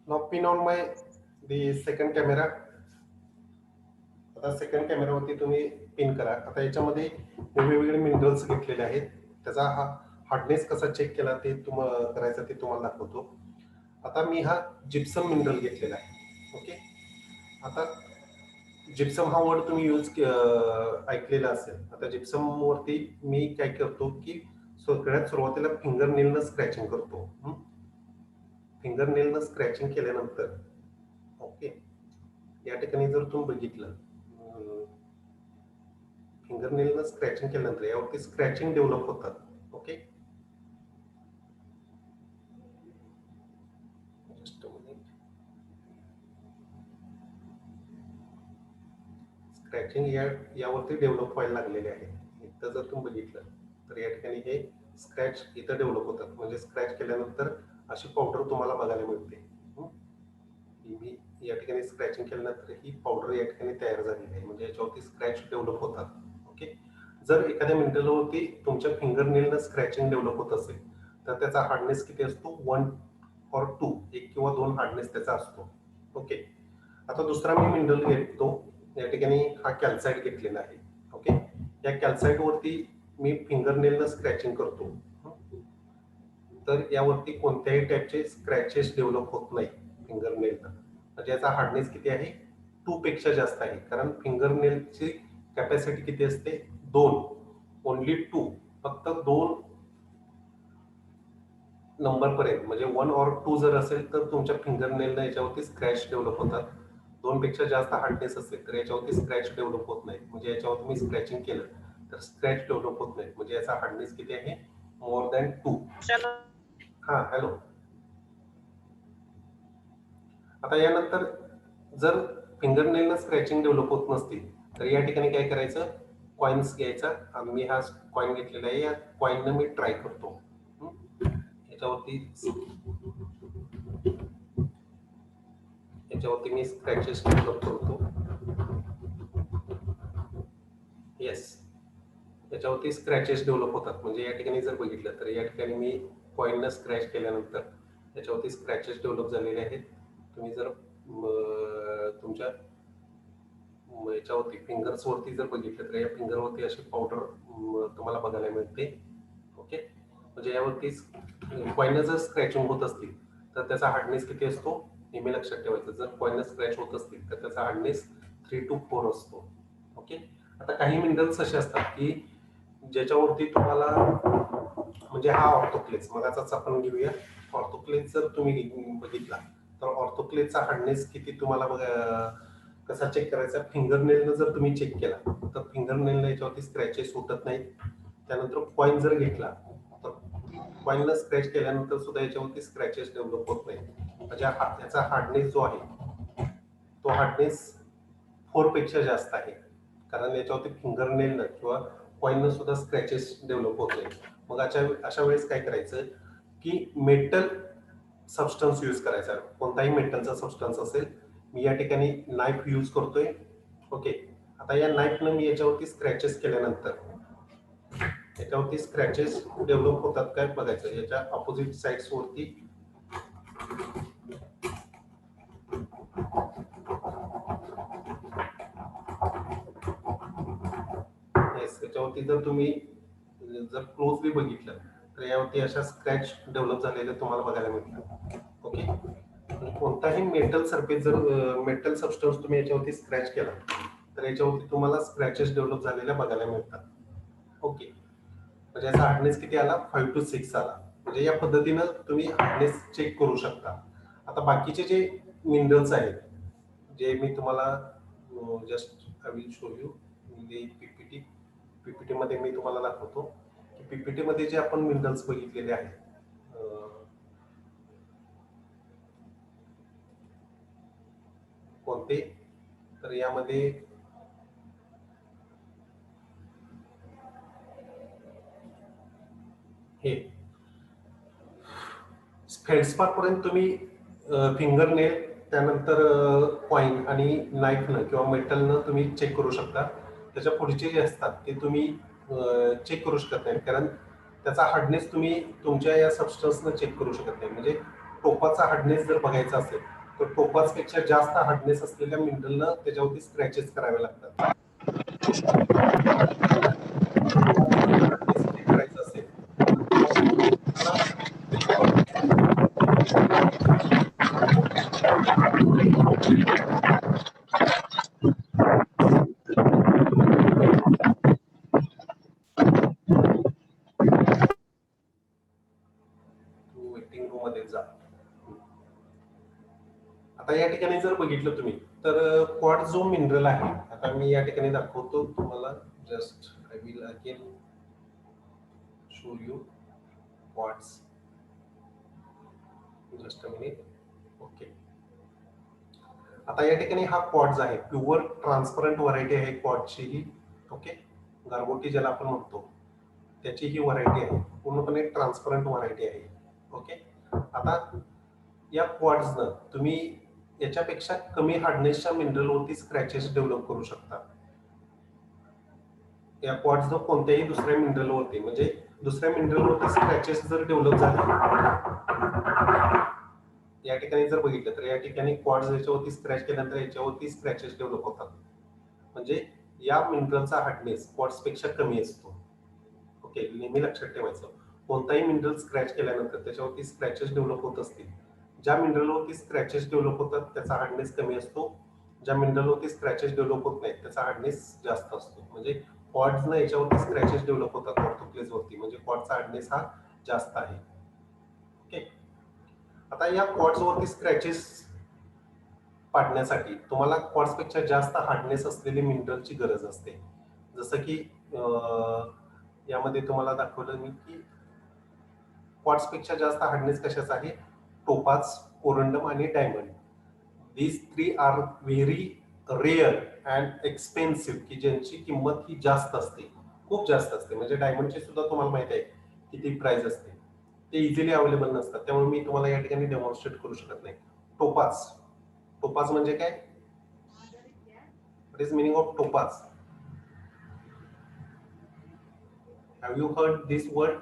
Now pin on my the second camera. आता सेकंड कॅमेरावरती तुम्ही पिन करा. आता याच्यामध्ये वेगवेगळे मिनरल्स घेतलेले आहेत. त्याचा हा हार्डनेस कसा चेक केला ते करायचा ते तुम्हाला दाखवतो. आता मी हा जिप्सम मिनरल घेतलेला आहे. ओके. आता जिप्सम हा वर्ड तुम्ही ऐकलेला असेल. आता जिप्सम वरती मी काय करतो की सगळ्यात सुरुवातीला फिंगर नेलनं स्क्रॅचिंग करतो. फिंगर नेलनं स्क्रॅचिंग केल्यानंतर ओके या ठिकाणी जर तुम्ही बघितलं फिंगर नेलनं स्क्रॅचिंग केल्यानंतर यावरती स्क्रॅचिंग डेव्हलप होतात. ओके. स्क्रॅचिंग यावरती डेव्हलप व्हायला लागलेले आहे. इथं जर तुम्ही बघितलं तर या ठिकाणी हे स्क्रॅच इथं डेव्हलप होतात. म्हणजे स्क्रॅच केल्यानंतर अशी पावडर तुम्हाला बघायला मिळते. मी या ठिकाणी स्क्रॅचिंग केल्यानंतर ही पावडर या ठिकाणी तयार झालेली आहे. म्हणजे याच्यावरती स्क्रॅच डेव्हलप होतात. ओके. जर एखाद्या मिनरलवरती तुमच्या फिंगर नेलनं स्क्रॅचिंग डेव्हलप होत असेल तर त्याचा हार्डनेस किती असतो? 1 or 2, 1 किंवा 2 हार्डनेस त्याचा असतो. ओके. आता दुसरा मी मिनरल घेतो. या ठिकाणी हा कॅल्साइट घेतलेला आहे. ओके. या कॅल्साइट वरती मी फिंगर नेलनं स्क्रॅचिंग करतो. तर यावरती कोणत्याही टाईपचे स्क्रॅचेस डेव्हलप होत नाही फिंगर नेलनं. म्हणजे याचा हार्डनेस किती आहे? 2 पेक्षा जास्त आहे. कारण फिंगर नेलची कॅपॅसिटी किती असते? 2. ओनली 2. फक्त 2 नंबर पर्यंत म्हणजे 1 or 2 जर असेल तर तुमच्या फिंगर नेलनं याच्यावरती स्क्रॅच डेव्हलप होतात. 2 पेक्षा जास्त हार्डनेस असेल तर याच्यावरती स्क्रॅच डेव्हलप होत नाही. म्हणजे याच्यावर तुम्ही स्क्रॅचिंग केलं तर स्क्रॅच डेव्हलप होत नाही. म्हणजे याचा हार्डनेस किती आहे? More than 2. हा हॅलो. आता यानंतर जर फिंगरनेलनं स्क्रॅचिंग डेव्हलप होत नसतील तर या ठिकाणी काय करायचं, कॉइन्स घ्यायचा. मी हा कॉइन घेतलेला आहे, या कॉइननं मी ट्राय करतो. याच्यावरती मी स्क्रॅचेस डेव्हलप करतो. येस, याच्यावरती स्क्रॅचेस डेव्हलप होतात. म्हणजे या ठिकाणी जर बघितलं तर या ठिकाणी मी कॉइननं स्क्रॅच केल्यानंतर त्याच्यावरती स्क्रॅचेस डेव्हलप झालेले आहेत. तुम्ही जर तुमच्या याच्यावरती फिंगर्सवरती जर बघितलं तर या फिंगरवरती अशी पावडर तुम्हाला बघायला मिळते. ओके, म्हणजे यावरती कॉइननं जर स्क्रॅचिंग होत असतील तर त्याचा हार्डनेस किती असतो नेहमी लक्षात ठेवायचं. जर कॉइननं स्क्रॅच होत असतील तर त्याचा हार्डनेस 3 to 4 असतो. ओके, आता काही मिनरल्स असे असतात की ज्याच्यावरती तुम्हाला म्हणजे हा ऑर्थोक्लेज मगाचाच आपण घेऊया. ऑर्थोक्लेज जर तुम्ही बघितला तर ऑर्थोक्लेजचा हार्डनेस किती तुम्हाला कसा चेक करायचा, फिंगरनेलनं जर तुम्ही चेक केला तर फिंगरनेलनं याच्यावरती स्क्रॅचेस उठत नाहीत. त्यानंतर कॉइन जर घेतला तर कॉइननं स्क्रॅच केल्यानंतर सुद्धा याच्यावरती स्क्रॅचेस डेव्हलप होत नाही. म्हणजे याचा हार्डनेस जो आहे तो हार्डनेस 4 पेक्षा जास्त आहे, कारण याच्यावरती फिंगरनेलनं किंवा कॉइननं सुद्धा स्क्रॅचेस डेव्हलप होत नाही. मग अशा वेळेस काय करायचं की मेटल सबस्टन्स यूज करायचा. कोणताही मेटलचा सबस्टन्स असेल. मी या ठिकाणी नाईफ यूज करतोय. ओके, आता या नाईफनं मी याच्यावरती स्क्रॅचेस केल्यानंतर याच्यावरती स्क्रॅचेस डेव्हलप होतात काय बघायचं. याच्या अपोजिट साइड्स वरती याच्यावरती जर तुम्ही जर क्लोजली बघितलं तर यावरती अशा स्क्रॅच डेव्हलप झालेले तुम्हाला बघायला मिळतात. ओके, कोणताही मेटल सरफेस जर मेटल सबस्टन्स तुम्ही याच्यावरती स्क्रॅच केला तर याच्यावरती तुम्हाला स्क्रॅचेस डेव्हलप झालेल्या बघायला मिळतात. ओके, म्हणजे याचा हार्डनेस किती आला 5 to 6 आला. म्हणजे या पद्धतीनं तुम्ही हार्डनेस चेक करू शकता. आता बाकीचे जे मिनरल्स आहेत जे मी तुम्हाला just I will show you PPT मध्ये मी तुम्हाला दाखवतो की पीपीटी मध्ये जे आपण मिनरल्स बघितलेले आहेत कोणते, तर यामध्ये हे फेल्डस्पार पर्यंत तुम्ही फिंगरनेल त्यानंतर कॉइन आणि नाईफनं किंवा मेटलनं तुम्ही चेक करू शकता. त्याच्या पुढचे जे असतात ते तुम्ही चेक करू शकत नाही, कारण त्याचा हार्डनेस तुम्ही तुमच्या या सबस्टन्सनं चेक करू शकत नाही. म्हणजे टोपाचा हार्डनेस जर बघायचा असेल तर टोपाचपेक्षा जास्त हार्डनेस असलेल्या मिनरलनं त्याच्यावरती स्क्रॅचेस करावे लागतात. चेक करायचं असेल वेटिंग रूम मध्ये जा. आता या ठिकाणी जर बघितलं तुम्ही तर क्वार्ट्ज जो मिनरल आहे, आता मी या ठिकाणी दाखवतो तुम्हाला. Just I will again show you quartz. Just a minute. Okay, आता या ठिकाणी हा क्वार्ट्ज आहे, प्युअर ट्रान्सपरंट व्हरायटी आहे क्वार्ट्जची ही. ओके, गारगोटी ज्याला आपण म्हणतो त्याची ही व्हरायटी आहे, पूर्णपणे ट्रान्सपरंट व्हरायटी आहे. ओके, आता या क्वार्ट्जनं तुम्ही याच्यापेक्षा कमी हार्डनेसच्या मिनरलवरती स्क्रॅचेस डेव्हलप करू शकता. या क्वार्ट्जनं कोणत्याही दुसऱ्या मिनरलवरती म्हणजे दुसऱ्या मिनरलवरती स्क्रॅचेस जर डेव्हलप झाले, या ठिकाणी जर बघितलं तर या ठिकाणी क्वार्ट्ज याच्यावरती स्क्रॅच केल्यानंतर याच्यावरती स्क्रॅचेस डेव्हलप होतात. म्हणजे या मिनरलचा हार्डनेस क्वार्ट्ज पेक्षा कमी असतो. ओके, नेहमी लक्षात ठेवायचं. कोणताही मिनरल स्क्रॅच केल्यानंतर त्याच्यावरती स्क्रॅचेस डेव्हलप होत असतील, ज्या मिनरलवरती स्क्रॅचेस डेव्हलप होतात त्याचा हार्डनेस कमी असतो. ज्या मिनरलवरती स्क्रॅचेस डेव्हलप होत नाहीत त्याचा हार्डनेस जास्त असतो. म्हणजे क्वार्ट्जनं याच्यावरती स्क्रॅचेस डेव्हलप होतात ऑर्थोक्लेज वरती, म्हणजे क्वार्ट्जचा हार्डनेस हा जास्त आहे. ओके, आता या क्वार्ट्ज वरती स्क्रॅचेस पाडण्यासाठी तुम्हाला क्वार्ट्जपेक्षा जास्त हार्डनेस असलेली मिनरलची गरज असते. जसं की यामध्ये तुम्हाला दाखवलं मी की क्वार्ट्स पेक्षा जास्त हार्डनेस कशाचा आहे? टोपाज, कोरंडम आणि diamond. These 3 are very rare and expensive, की ज्यांची किंमत ही जास्त असते, खूप जास्त असते. म्हणजे डायमंडची सुद्धा तुम्हाला माहिती आहे किती प्राइस असते. ते इझिली अवेलेबल नसतात, त्यामुळे मी तुम्हाला या ठिकाणी डेमॉन्स्ट्रेट करू शकत नाही. टोपाज, टोपाज म्हणजे काय? What is meaning of topaz? Have you heard this word?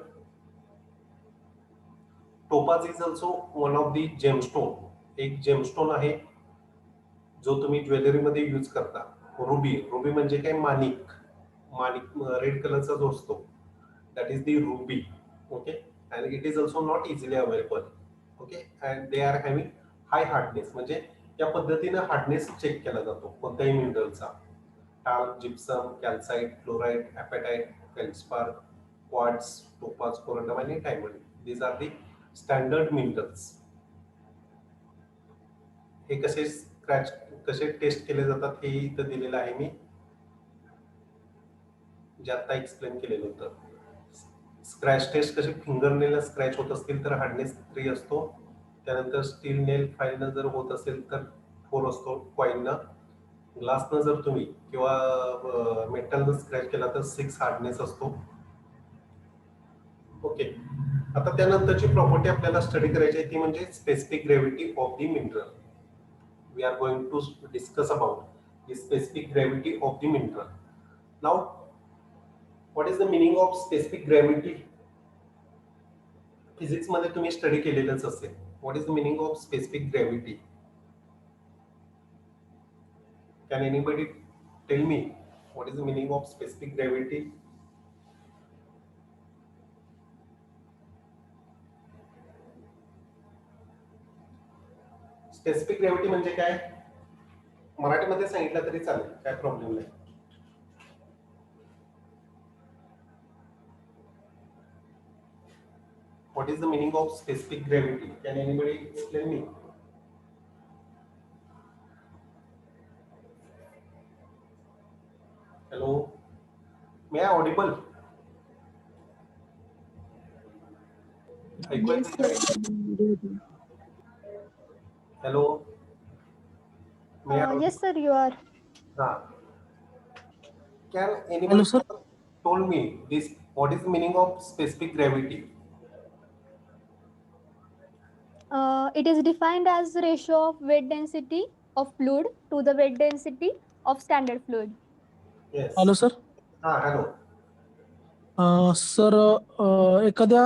Topaz is also one of the gemstone. एक जेमस्टोन आहे जो तुम्ही ज्वेलरी मध्ये यूज करता. रुबी, रुबी म्हणजे काय? माणिक, माणिक रेड कलरचा जो असतो, that is the ruby. Okay, and it is also not easily available. Okay, and they are having high hardness. म्हणजे या पद्धतीने हार्डनेस चेक केला जातो कोणत्याही मिनरलचा. Talc, gypsum, calcite, chloride, apatite, feldspar, quartz, topaz, corundum आणि diamond. These are the standard minerals. हे कसे टेस्ट केले जातात हे इथं दिलेलं आहे मी, जे आता एक्सप्लेन केलेलं होतं. स्क्रॅच टेस्ट कसे फिंगर नेल स्क्रॅच होत असतील तर हार्डनेस 3 असतो. त्यानंतर स्टील नेल फाईलनं जर होत असेल तर 4 असतो कॉईननं. ग्लासनं जर तुम्ही किंवा मेटलनं स्क्रॅच केला तर 6 हार्डनेस असतो. ओके, आता त्यानंतरची प्रॉपर्टी आपल्याला स्टडी करायची आहे ती म्हणजे specific gravity of the mineral. We are going to discuss about the specific gravity of the mineral. Now what is the meaning of specific gravity? Physics मध्ये तुम्ही स्टडी केलेलंच असेल. What is the meaning of specific gravity? Can anybody tell me what is the meaning of specific gravity? Specific gravity म्हणजे काय? मराठीमध्ये सांगितलं तरी चालेल, काय प्रॉब्लेम नाही. What is the meaning of specific gravity? Can anybody explain me? Hello, may I audible? Hello, may I Yes, sir, you are. हाँ. Can anybody Hello, sir. told me this? What is the meaning of specific gravity? It is defined as ratio of weight density of fluid to the weight density of standard fluid. Yes. Hello sir. हाँ, hello. सर, एखाद्या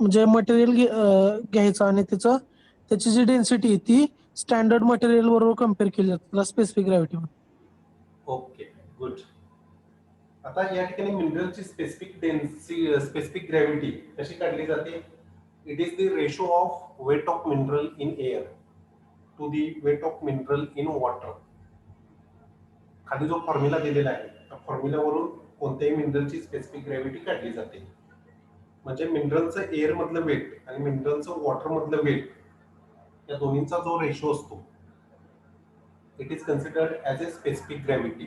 म्हणजे मटेरियल घ्यायचं आणि त्याची जी डेन्सिटी आहे ती स्टँडर्ड मटेरियल बरोबर कम्पेअर केली जाते, त्याला स्पेसिफिक ग्रॅव्हिटी. Okay, good. आता या ठिकाणी मिनरलची स्पेसिफिक ग्रॅव्हिटी कशी काढली जाते? It is the ratio of weight of mineral in air to the weight of mineral in water. खाली जो फॉर्म्युला दिलेला आहे त्या फॉर्म्युल्यावरून कोणत्याही मिनरलची स्पेसिफिक ग्रॅव्हिटी काढली जाते. म्हणजे मिनरलचं एअर मधलं वेट आणि मिनरलचं वॉटर मधलं वेट या दोन्हींचा जो रेशो असतो, it is considered as a specific gravity.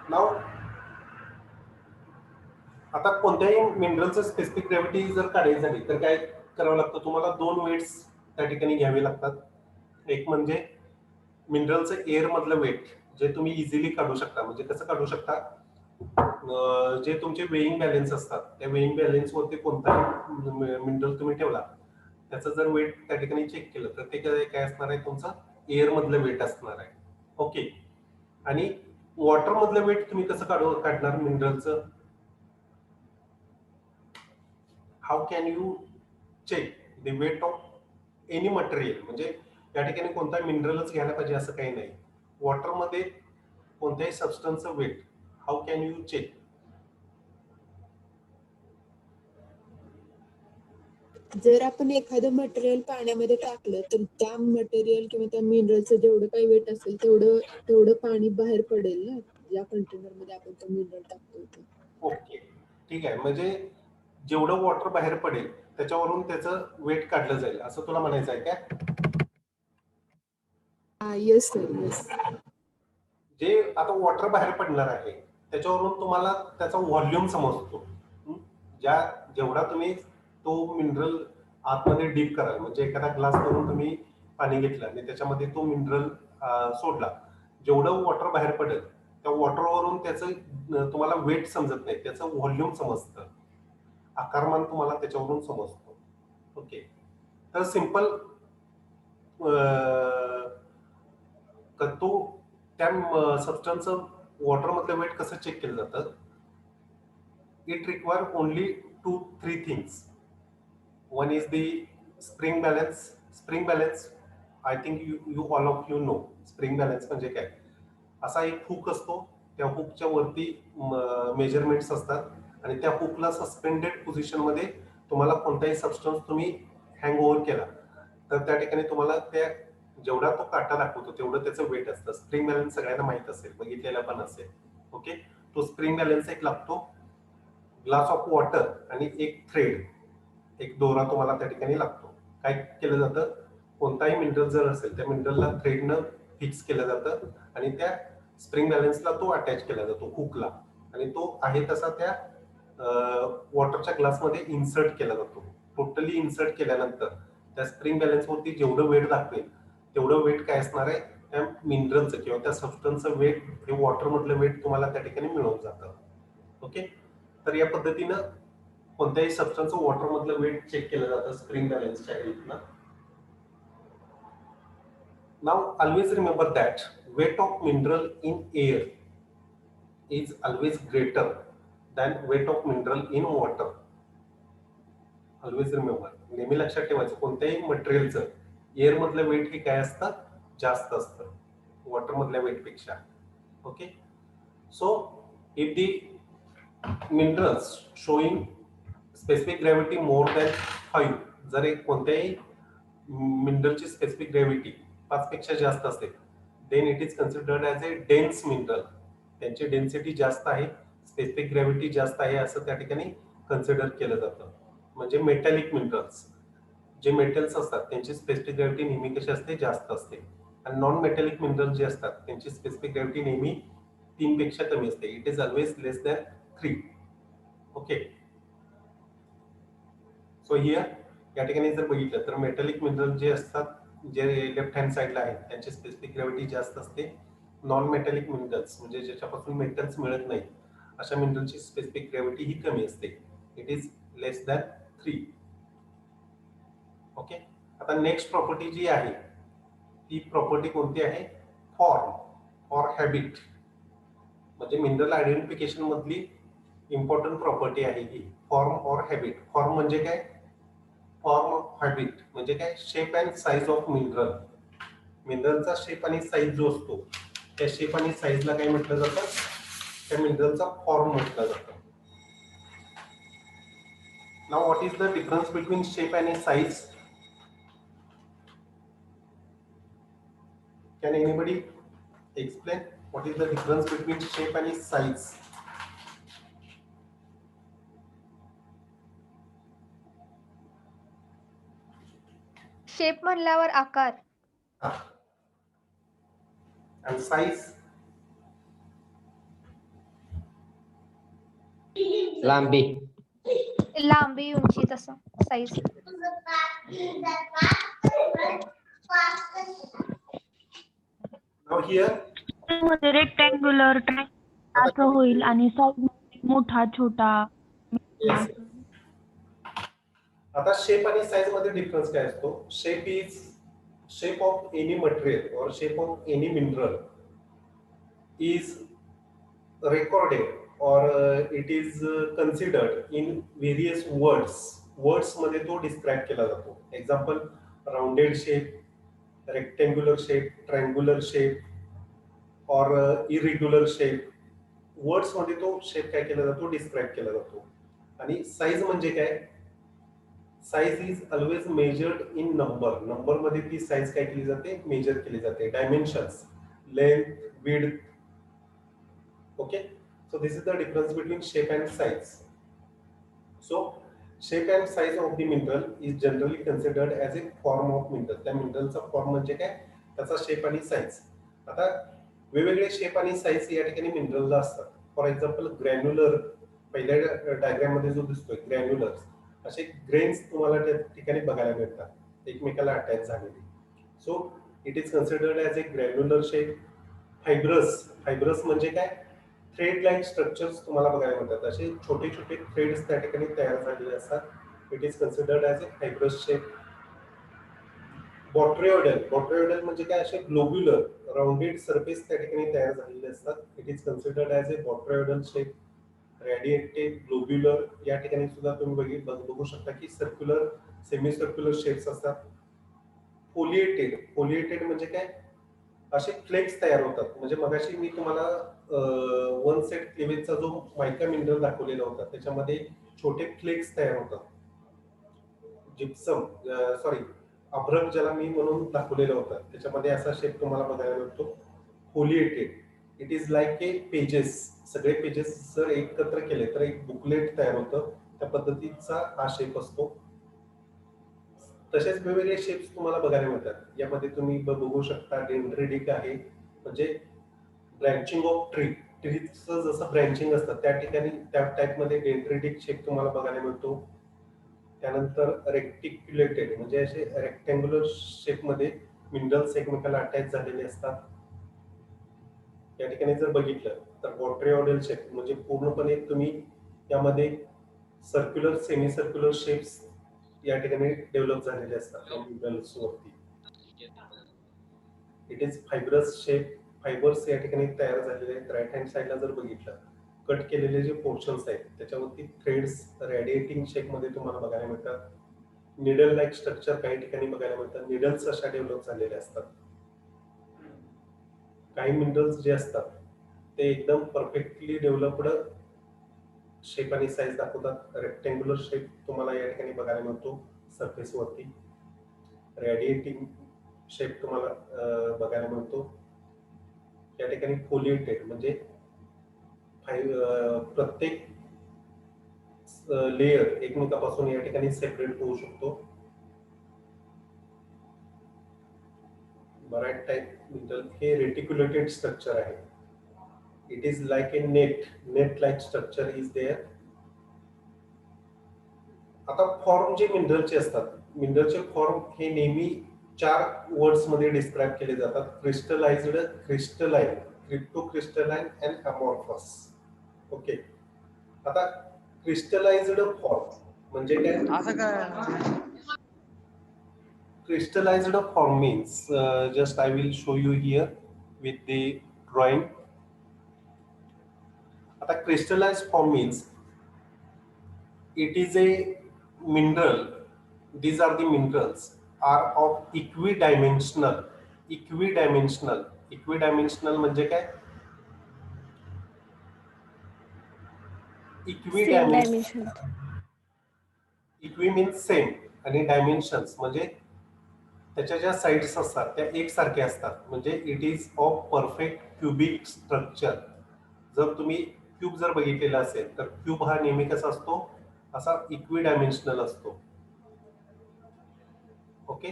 Now आता कोणत्याही मिनरलचं स्पेसिफिक ग्रॅव्हिटी जर काढायची झाली तर काय करावं लागतं? तुम्हाला 2 वेट्स त्या ठिकाणी घ्यावे लागतात. एक म्हणजे मिनरलचं एअर मधलं वेट, जे तुम्ही इझिली काढू शकता. म्हणजे कसं काढू शकता? जे तुमचे वेइंग बॅलेन्स असतात त्या वेइंग बॅलेन्स वरती कोणताही मिनरल तुम्ही ठेवला, त्याचं जर वेट त्या ठिकाणी चेक केलं तर ते काय असणार आहे? तुमचं एअर मधलं वेट असणार आहे. ओके, आणि वॉटर मधलं वेट तुम्ही कसं काढणार मिनरलचं? How can you check the weight of any material? म्हणजे या ठिकाणी कोणता मिनरलच घ्यायला पाहिजे असं काही नाही. वॉटरमध्ये कोणत्याही सबस्टन्सचं weight how can you check? जर आपण एखादं मटेरियल पाण्यामध्ये टाकलं तर त्या मटेरियल किंवा त्या मिनरलचं जेवढं काही वेट असेल तेवढं पाणी बाहेर पडेल ना, ज्या कंटेनर मध्ये आपण तो मिनरल टाकतो. ओके, ठीक आहे. म्हणजे जेवढं वॉटर बाहेर पडेल त्याच्यावरून त्याचं वेट काढलं जाईल असं तुला म्हणायचं आहे का? Yes sir, yes. जे आता वॉटर बाहेर पडणार आहे त्याच्यावरून तुम्हाला त्याचा व्हॉल्यूम समजतो. जेवढा तुम्ही तो मिनरल आतमध्ये डीप कराल, म्हणजे एखादा ग्लास करून तुम्ही पाणी घेतलं आणि त्याच्यामध्ये तो मिनरल सोडला, जेवढं वॉटर बाहेर पडेल त्या वॉटरवरून त्याचं तुम्हाला वेट समजत नाही, त्याचं व्हॉल्यूम समजतं, आकारमान तुम्हाला त्याच्यावरून समजतो. ओके, तर सिंपल तो त्या सबस्टन्सचं वॉटरमधलं वेट कसं चेक केलं जातं? It require only 2-3 things. One is the spring balance. Spring balance, I think you all of you know spring balance म्हणजे काय. असा एक हुक असतो, त्या हुकच्या वरती मेजरमेंट्स असतात आणि त्या हुकला सस्पेंडेड पोझिशन मध्ये तुम्हाला कोणताही सबस्टन्स तुम्ही हँग ओव्हर केला तर त्या ठिकाणी तुम्हाला त्या जेवढा तो काटा दाखवतो तेवढं त्याचं वेट असतं. स्प्रिंग बॅलन्स सगळ्यांना माहित असेल, बघितलेला पण असेल. ओके, तो स्प्रिंग बॅलन्स एक लागतो, ग्लास ऑफ वॉटर आणि एक थ्रेड, एक दोरा तुम्हाला त्या ठिकाणी लागतो. काय केलं जातं, कोणताही मिनरल जर असेल त्या मिनरलला थ्रेडनं फिक्स केलं जातं आणि त्या स्प्रिंग बॅलन्सला तो अटॅच केला जातो हुकला आणि तो आहे तसा त्या वॉटरच्या ग्लासमध्ये इन्सर्ट केला जातो. टोटली इन्सर्ट केल्यानंतर त्या स्प्रिंग बॅलन्स वरती जेवढं वेट दाखवेल तेवढं वेट काय असणार आहे, त्या मिनरलचं किंवा त्या सबस्टन्सचं वेट, हे वॉटर मधलं वेट तुम्हाला त्या ठिकाणी मिळून जातं. ओके, तर या पद्धतीनं कोणत्याही सबस्टन्सचं वॉटर मधलं वेट चेक केलं जातं स्प्रिंग बॅलन्सच्या हेल्पनं. Now always remember that weight of mineral in air is always greater than weight of mineral in water. Always remember, नेहमी लक्षात ठेवायचं, कोणत्याही मटेरियलचं एअर मधलं वेट हे काय असतं, जास्त असतं वॉटर मधल्या वेट पेक्षा. Okay, so if the minerals showing specific gravity more than 5, जर एक कोणत्याही मिनरलची स्पेसिफिक ग्रॅव्हिटी 5 पेक्षा जास्त असेल then it is considered as a dense mineral. त्यांची डेन्सिटी जास्त आहे, स्पेसिफिक ग्रॅव्हिटी जास्त आहे असं त्या ठिकाणी कन्सिडर केलं जातं. म्हणजे मेटॅलिक मिनरल्स, जे मेटल्स असतात त्यांची स्पेसिफिक ग्रॅव्हिटी नेहमी कशी असते, जास्त असते. आणि नॉन मेटॅलिक मिनरल जे असतात त्यांची स्पेसिफिक ग्रॅव्हिटी नेहमी 3 पेक्षा कमी असते. It is always less than 3. Okay, so here या ठिकाणी जर बघितलं तर मेटॅलिक मिनरल जे असतात, जे लेफ्ट हँड साईडला आहेत त्यांची स्पेसिफिक ग्रॅव्हिटी जास्त असते. नॉन मेटॅलिक मिनरल्स म्हणजे ज्याच्यापासून मेटल्स मिळत नाही अशा मिनरलची स्पेसिफिक ग्रॅव्हिटी ही कमी असते. It is less than 3. Okay, आता नेक्स्ट प्रॉपर्टी जी आहे ती प्रॉपर्टी कोणती आहे, फॉर्म ऑर हॅबिट. म्हणजे मिनरल आयडेंटिफिकेशन मधली इम्पॉर्टंट प्रॉपर्टी आहे ही, फॉर्म ऑर हॅबिट. फॉर्म म्हणजे काय, फॉर्म ऑफ हॅबिट म्हणजे काय, shape and size of mineral. मिनरलचा शेप आणि साईज जो असतो त्या शेप आणि साईजला काय म्हटलं जातं, त्या मिनरलचा फॉर्म म्हटलं जातं. Now what is the difference between shape आणि size? Can anybody explain what is the difference between shape and size? Shape म्हणल्यावर आकार. And size? लांबी. लांबी, उंची, तसं साईज. Now here रेक्टँग्युलर असं होईल आणि साईज मोठा छोटा. yes. आता शेप आणि साईज मध्ये डिफरन्स काय असतो? Shape is shape of any material or shape of any mineral is recorded or it is considered in various words. Words मध्ये तो डिस्क्राइब केला जातो. Example, rounded shape, rectangular shape, triangular shape और इरेग्युलर शेप. वर्ड्स मध्ये तो शेप काय केला जातो, डिस्क्राइब केला जातो. आणि साईज म्हणजे काय, size is always measured in number. Number मध्ये ती साईज काय केली जाते, मेजर केली जाते. Dimensions, length, width. Okay, so this is the difference between shape and size. So shape and size of the mineral is generally considered as a form of mineral. त्या मिनरलचा फॉर्म म्हणजे काय, त्याचा शेप आणि साईज. आता वेगवेगळे शेप आणि साईज या ठिकाणी मिनरलला असतात. फॉर एक्झाम्पल ग्रॅन्युलर, पहिल्या डायग्राम मध्ये जो दिसतोय ग्रॅन्युलर्स, असे ग्रेन्स तुम्हाला त्या ठिकाणी बघायला मिळतात एकमेकाला अटॅच झालेले. So it is considered as A granular shape. Fibrous म्हणजे काय, थ्रेड लाईक स्ट्रक्चर्स तुम्हाला बघायला मिळतात. असे छोटे छोटे थ्रेड्स त्या ठिकाणी तयार झालेले असतात. It is considered as a fibrous shape. Botryoidal म्हणजे काय, असे ग्लोब्युलर राउंडेड सरफेस त्या ठिकाणी तयार झालेले असतात. It is considered as a botryoidal shape. Radiated globular, या ठिकाणी सुद्धा तुम्ही बघू शकता की सर्क्युलर, सेमी सर्क्युलर शेप्स असतात. फोलिएटेड म्हणजे काय, असे फ्लेक्स तयार होतात. म्हणजे मगाशी मी तुम्हाला वन सेट क्लिवेजचा जो मायका मिनरल दाखवलेला होता त्याच्यामध्ये छोटे फ्लेक्स तयार होतात. जिप्सम, सॉरी, अभ्रक ज्याला मी म्हणून दाखवलेला होता त्याच्यामध्ये असा शेप तुम्हाला बघायला मिळतो. Foliated, it is like A pages. सगळे पेजेस जर एकत्र केले तर एक बुकलेट तयार होतं, त्या पद्धतीचा हा शेप असतो. तसेच वेगवेगळे शेप्स तुम्हाला बघायला मिळतात. यामध्ये तुम्ही बघू शकता डेंड्रिटिक आहे, म्हणजे ब्रँचिंग ऑफ ट्रीचं जसं ब्रँचिंग असतं त्या ठिकाणी त्या टाईपमध्ये डेंड्रिटिक शेप तुम्हाला बघायला मिळतो. त्यानंतर रेक्टिक्युलेटेड म्हणजे असे रेक्टँग्युलर शेपमध्ये मिनरल्स एकमेकाला अटॅच झालेले असतात. या ठिकाणी जर बघितलं तर बॉट्रिओइडल शेप म्हणजे पूर्णपणे तुम्ही यामध्ये सर्क्युलर, सेमी सर्क्युलर शेप्स या ठिकाणी डेव्हलप झालेले असतात मिनरल्स वरती. It is fibrous shape. Fibres या ठिकाणी तयार झालेले आहेत. राईट हँड साईडला जर बघितलं, कट केलेले जे पोर्शन्स आहेत त्याच्यावरती थ्रेड्स रेडिएटिंग शेप मध्ये तुम्हाला बघायला मिळतात. निडल लाईक स्ट्रक्चर काही ठिकाणी बघायला मिळतात. निडल्स अशा डेव्हलप झालेले असतात. काही मिनरल्स जे असतात ते एकदम परफेक्टली डेव्हलप्ड शेप आणि साईज दाखवतात. रेक्टँग्युलर शेप तुम्हाला या ठिकाणी बघायला मिळतो सरफेस वरती. रेडिएटिंग शेप तुम्हाला बघायला मिळतो. या ठिकाणी फोलिएटेड म्हणजे प्रत्येक लेयर एकमेकापासून या ठिकाणी सेपरेट होऊ शकतो. बराईट टाईप मिनरल हे रेटिक्युलेटेड स्ट्रक्चर आहे. It is like a net like structure is there. आता फॉर्म जे मिनरलचे असतात, मिनरलचे फॉर्म हे नेहमी 4 वर्ड्स मध्ये डिस्क्राइब केले जातात. Crystallized, crystalline, cryptocrystalline and amorphous. Okay, आता क्रिस्टलाइज्ड फॉर्म म्हणजे काय? Crystallized form means just I will show you here with the drawing. आता crystallized form means it is a mineral. These are the minerals are of equidimensional. Equidimensional म्हणजे काय? Dimension. Equi means same आणि dimensions म्हणजे त्याच्या ज्या साइड्स असतात त्या एकसारख्या असतात. म्हणजे it is of perfect cubic structure. जर तुम्ही क्यूब जर बघितलेला असेल तर क्यूब हा नेहमी कसा असतो, असा इक्विडायमेन्शनल असतो. Okay,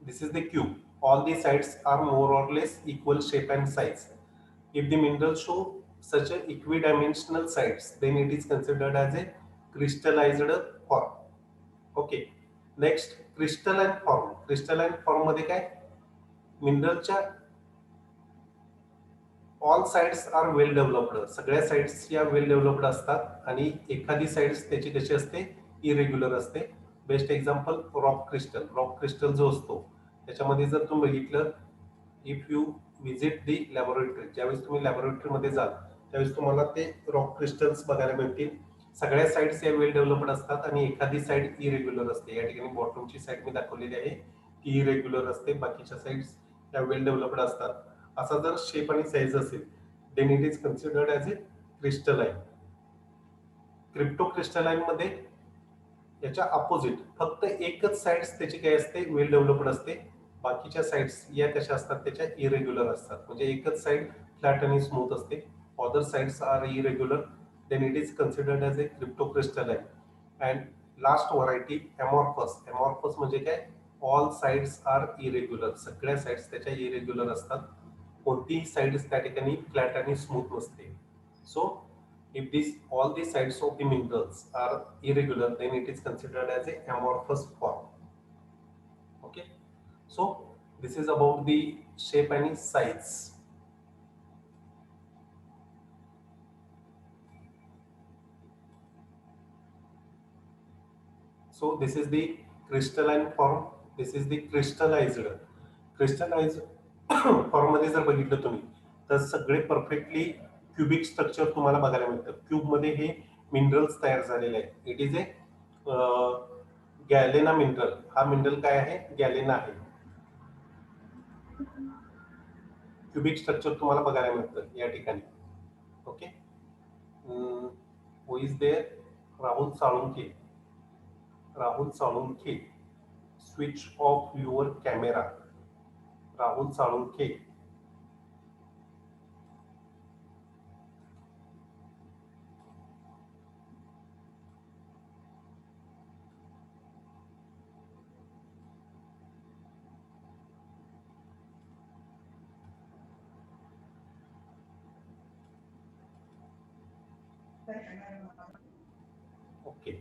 this is the cube. All the sides are more or less equal shape and size. If the mineral show such a equidimensional sides then it is considered as a crystallized form. Okay, next crystalline form. Crystalline form मध्ये काय, मिनरलच्या ऑल साइड्स आर वेल डेव्हलप्ड. सगळ्या साइड्स या वेल डेव्हलप्ड असतात आणि एखादी साइड्स त्याची कशी असते, इरेग्युलर असते. Best example rock crystal. Rock crystal जो असतो त्याच्यामध्ये जर तुम्ही बघितलं, if you visit the laboratory, ज्यावेळेस तुम्ही लॅबोरेटरी मध्ये जाल त्यावेळेस तुम्हाला ते रॉक क्रिस्टल्स बघायला मिळतील. सगळ्या साइड्स या वेल डेव्हलप्ड असतात आणि एखादी साइड इरेग्युलर असते. या ठिकाणी बॉटमची साइड मी दाखवलेली आहे ती इरेग्युलर असते, बाकीच्या साइड्स या वेल डेव्हलप्ड असतात. असा जर शेप आणि साइज असेल then it is considered as a crystalline. Cryptocrystalline मध्ये याच्या अपोजिट फक्त एकच साइड्स त्याची काय असते, वेल डेव्हलप्ड असते. बाकीच्या साइड्स या कशा असतात, त्याच्या इरेग्युलर असतात. म्हणजे एकच साइड फ्लॅट आणि स्मूथ असते. Other sides are irregular, then it is considered as a cryptocrystalline. And last variety amorphous. Amorphous म्हणजे काय, all sides are irregular. सगळ्या साइड्स त्याच्या इरेग्युलर असतात. कोणतीही साइड्स त्या ठिकाणी फ्लॅट आणि स्मूथ नसते. So if these all the sides of the minerals are irregular, then it is considered as a amorphous form. Okay, so this is about the shape and size. So this is the crystalline form, this is the crystallized form मध्ये जर बघितलं तुम्ही तर सगळे परफेक्टली क्युबिक स्ट्रक्चर तुम्हाला बघायला मिळतं. क्यूब मध्ये हे मिनरल्स तयार झालेले आहेत. It is a galena mineral. हा मिनरल काय आहे? गॅलेना आहे. क्युबिक स्ट्रक्चर तुम्हाला बघायला मिळतं या ठिकाणी. Okay, who is there? Rahul Salunkhe. Rahul Salunkhe, switch off your camera. Rahul Salunkhe. Okay,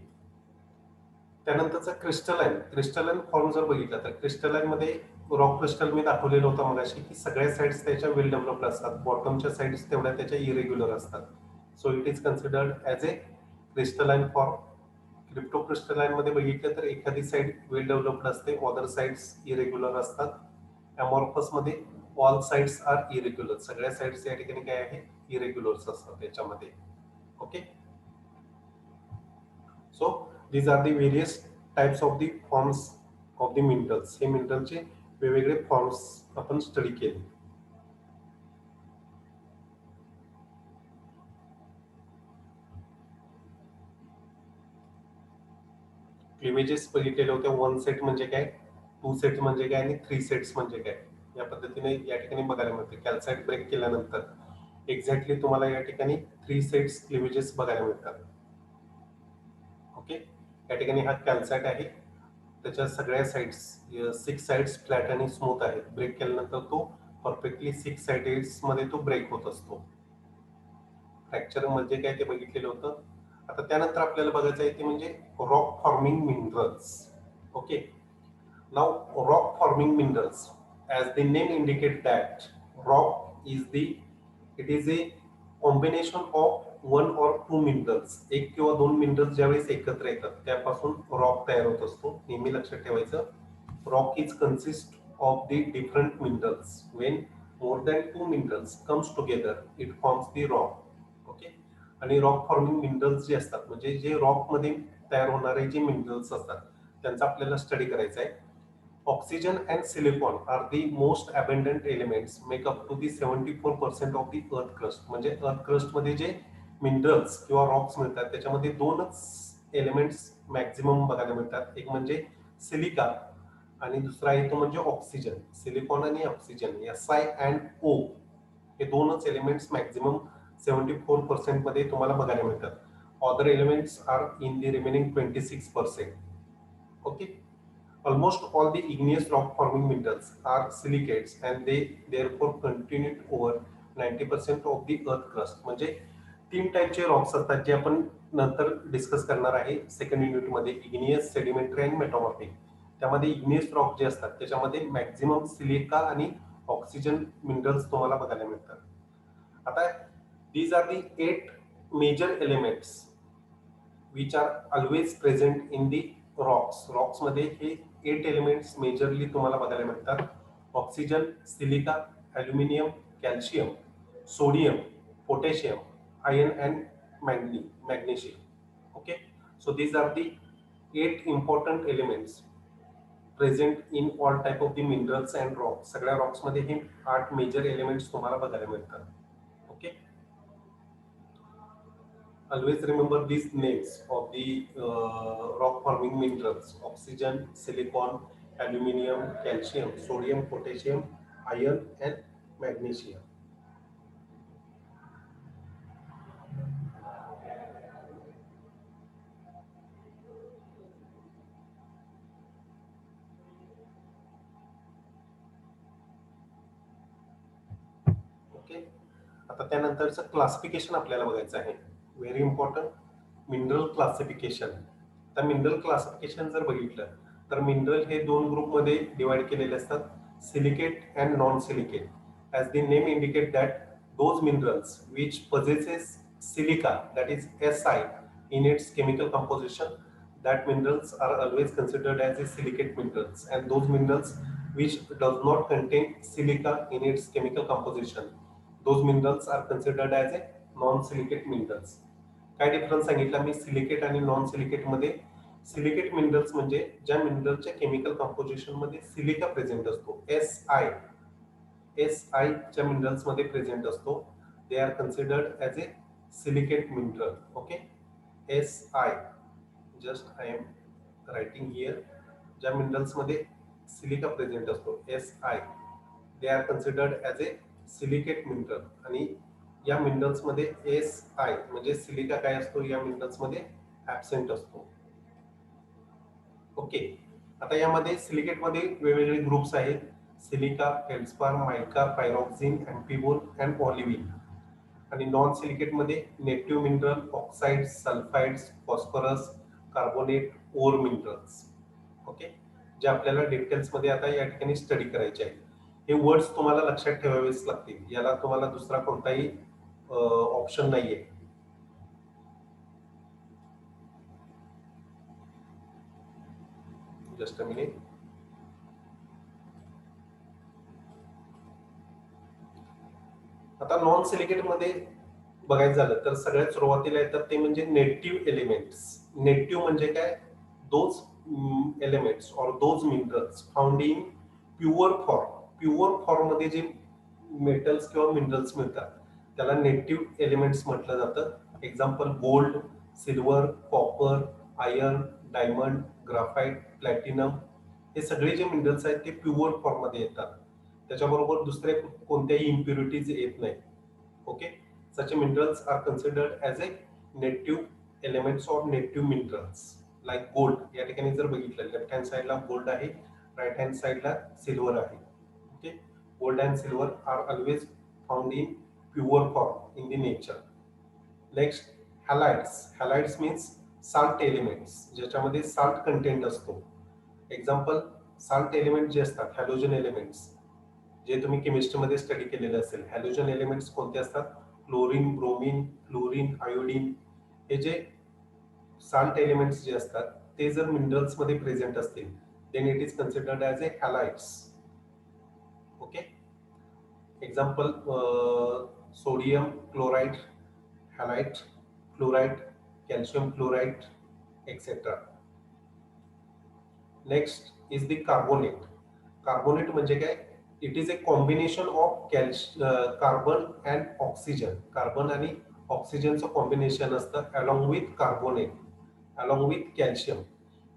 त्यानंतरचा क्रिस्टलाइन फॉर्म जर बघितला तर क्रिस्टलाइन मध्ये रॉक क्रिस्टल मी दाखवलेलं होतं मगाशी की सगळ्या साइड्स त्याच्या वेल डेव्हलप्ड असतात, बॉटमच्या साइड्स तेवढ्या त्याच्या इरेग्युलर असतात. So it is considered as a crystalline form. Crypto crystalline मध्ये बघितलं तर एखादी साइड वेल डेव्हलप्ड असते, अदर साइड्स इरेग्युलर असतात. अमॉर्फस मध्ये ऑल साइड्स आर इरेग्युलर. सगळ्या साइड्स या ठिकाणी काय आहे? इरेग्युलर्स असतात त्याच्यामध्ये. Okay, so these are the various types of the forms of the minerals. हे मिनरलचे वेगवेगळे फॉर्म्स आपण स्टडी केले. क्लिवेजेस बघितलेले होते. 1 सेट म्हणजे काय, 2 सेट म्हणजे काय आणि 3 सेट्स म्हणजे काय. या पद्धतीने या ठिकाणी बघायला मिळते. कॅल्साइट ब्रेक केल्यानंतर एक्झॅक्टली तुम्हाला या ठिकाणी 3 सेट्स क्लिवेजेस बघायला मिळतात. ओके, या ठिकाणी हा कॅल्साइट आहे. त्याच्या सगळ्या साइड्स 6 साइड्स फ्लॅट आणि स्मूथ आहेत. ब्रेक केल्यानंतर तो परफेक्टली 6 साइड्स मध्ये तो ब्रेक होत असतो. फ्रॅक्चर म्हणजे काय ते बघितलेलं होतं. आता त्यानंतर आपल्याला बघायचं आहे ते म्हणजे rock forming minerals. Okay, now rock forming minerals, as the name indicate that rock is the, it is a combination of 1 or 2 minerals. एक किंवा 2 मिनरल्स ज्यावेळेस एकत्र येतात त्यापासून रॉक तयार होत असतो. नेहमी लक्षात ठेवायचं, rock is consist of the different minerals. When more than 2 minerals comes together it forms the rock. Okay, आणि रॉक फॉर्मिंग मिनरल्स जे असतात म्हणजे जे रॉक मध्ये तयार होणारे जे मिनरल्स असतात त्यांचा आपल्याला स्टडी करायचा आहे. Oxygen and silicon are the most abundant elements, make up to the 74% of the earth crust. म्हणजे earth crust मध्ये जे मिनरल्स किंवा रॉक्स मिळतात त्याच्यामध्ये 2च एलिमेंट्स मॅक्झिमम बघायला मिळतात. एक म्हणजे सिलिका आणि दुसरा आहे तो म्हणजे ऑक्सिजन. सिलिकॉन आणि ऑक्सिजन, Si and O, हे 2च एलिमेंट्स मॅक्झिमम 74% मध्ये तुम्हाला बघायला मिळतात. Other elements are in the remaining 26%. Okay, almost all the igneous rock forming minerals are silicates and they therefore continue over 90% of the earth crust. म्हणजे 3 टाइपचे रॉक्स असतात जे आपण नंतर डिस्कस करणार आहे सेकंड युनिट मध्ये, इग्नियस, सेडिमेंटरी आणि मेटामॉर्फिक. त्यामध्ये इग्नियस रॉक जे असतात त्याच्यामध्ये मॅक्झिमम सिलिका आणि ऑक्सिजन मिनरल्स तुम्हाला बघायला मिळतात. आता these are the 8 major elements which are always present in the Roxx मध्ये हे 8 एलिमेंट्स मेजरली तुम्हाला बघायला मिळतात. Oxygen, silica, aluminium, calcium, sodium, potassium, iron and magnesium. Okay, so these are the 8 important elements present in all type of the minerals and Roxx. सगळ्या रॉक्स मध्ये हे 8 मेजर एलिमेंट्स तुम्हाला बघायला मिळतात. Okay, always remember these names of the rock forming minerals: oxygen, silicon, aluminium, calcium, sodium, potassium, iron and magnesium. आता त्यानंतरचं क्लासिफिकेशन आपल्याला बघायचं आहे. Very important mineral classification. तर मिनरल क्लासिफिकेशन जर बघितलं तर मिनरल हे दोन ग्रुपमध्ये डिवाइड केलेले असतात, silicate and non silicate. As the name indicate that those minerals which possesses silica, that is Si, in its chemical composition, that minerals are always considered as a silicate minerals, and those minerals which does not contain silica in its chemical composition, those minerals are considered as a non-silicate minerals. काय डिफरन्स सांगितला मी सिलिकेट आणि नॉन सिलिकेट मध्ये? सिलिकेट मिनरल्स म्हणजे ज्या मिनरलच्या केमिकल कंपोजिशन मध्ये सिलिका प्रेझेंट असतो, Si च्या मिनरल्स मध्ये प्रेझेंट असतो, दे are considered as A silicate mineral. Okay, Si, just I am writing here, ज्या मिनरल्स मध्ये सिलिका प्रेझेंट असतो Si, they are considered as A silicate mineral. आणि या मिनरल्स मध्ये Si म्हणजे सिलिका काय असतो, या मिनरल्स मध्ये ऍबसेंट असतो. ओके, आता यामध्ये सिलिकेट मध्ये वेगवेगळे ग्रुप्स आहेत, सिलिका, फेल्डस्पार, मायका, पायरॉक्झिन, अँफिबोन अँड ऑलिव्हिन. आणि नॉन सिलिकेट मध्ये native mineral, oxides, sulphides, phosphorus, carbonate, ore minerals. Okay, जे आपल्याला डिटेल्स मध्ये आता या ठिकाणी स्टडी करायचे आहे. हे वर्ड्स तुम्हाला लक्षात ठेवावेच लागतील, याला तुम्हाला दुसरा कोणताही ऑप्शन नाहीये. Just a minute. आता नॉन सिलिकेट मध्ये बघायचं झालं तर सगळ्यात सुरुवातीला येतात ते म्हणजे नेटिव्ह एलिमेंट्स. नेटिव्ह म्हणजे काय? दोज एलिमेंट्स और those minerals found in pure form. Pure form मध्ये जे मेटल्स किंवा मिनरल्स मिळतात त्याला नेटिव्ह एलिमेंट्स म्हटलं जातं. Example gold, silver, copper, iron, diamond, graphite, platinum, हे सगळे जे मिनरल्स आहेत ते प्युअर फॉर्म मध्ये येतात. त्याच्याबरोबर दुसरे कोणत्याही इम्प्युरिटीज येत नाही. Okay, such minerals are considered as a native elements or native minerals. Like gold, या ठिकाणी जर बघितलं लेफ्ट हँड साइडला गोल्ड आहे, राईट हँड साइडला सिल्वर आहे. Okay, gold and silver are always found in pure form in the nature. Next halides. Halides means salt elements, ज्याच्यामध्ये साल्ट कंटेंट असतो. एक्झाम्पल साल्ट एलिमेंट जे असतात, हॅलोजन एलिमेंट्स, जे तुम्ही केमिस्ट्रीमध्ये स्टडी केलेले असेल. हॅलोजन एलिमेंट्स कोणते असतात? Chlorine, bromine, fluorine, iodine. हे जे साल्ट एलिमेंट्स जे असतात ते जर मिनरल्स मध्ये प्रेझेंट असतील then it is considered as a halides. Okay, example sodium chloride, halide, fluoride, calcium chloride, etcetera. Next is the carbonate. Carbonate म्हणजे काय? It is a combination of carbon and oxygen. Carbon आणि ऑक्सिजनचं कॉम्बिनेशन असतं along with carbonate, along with calcium.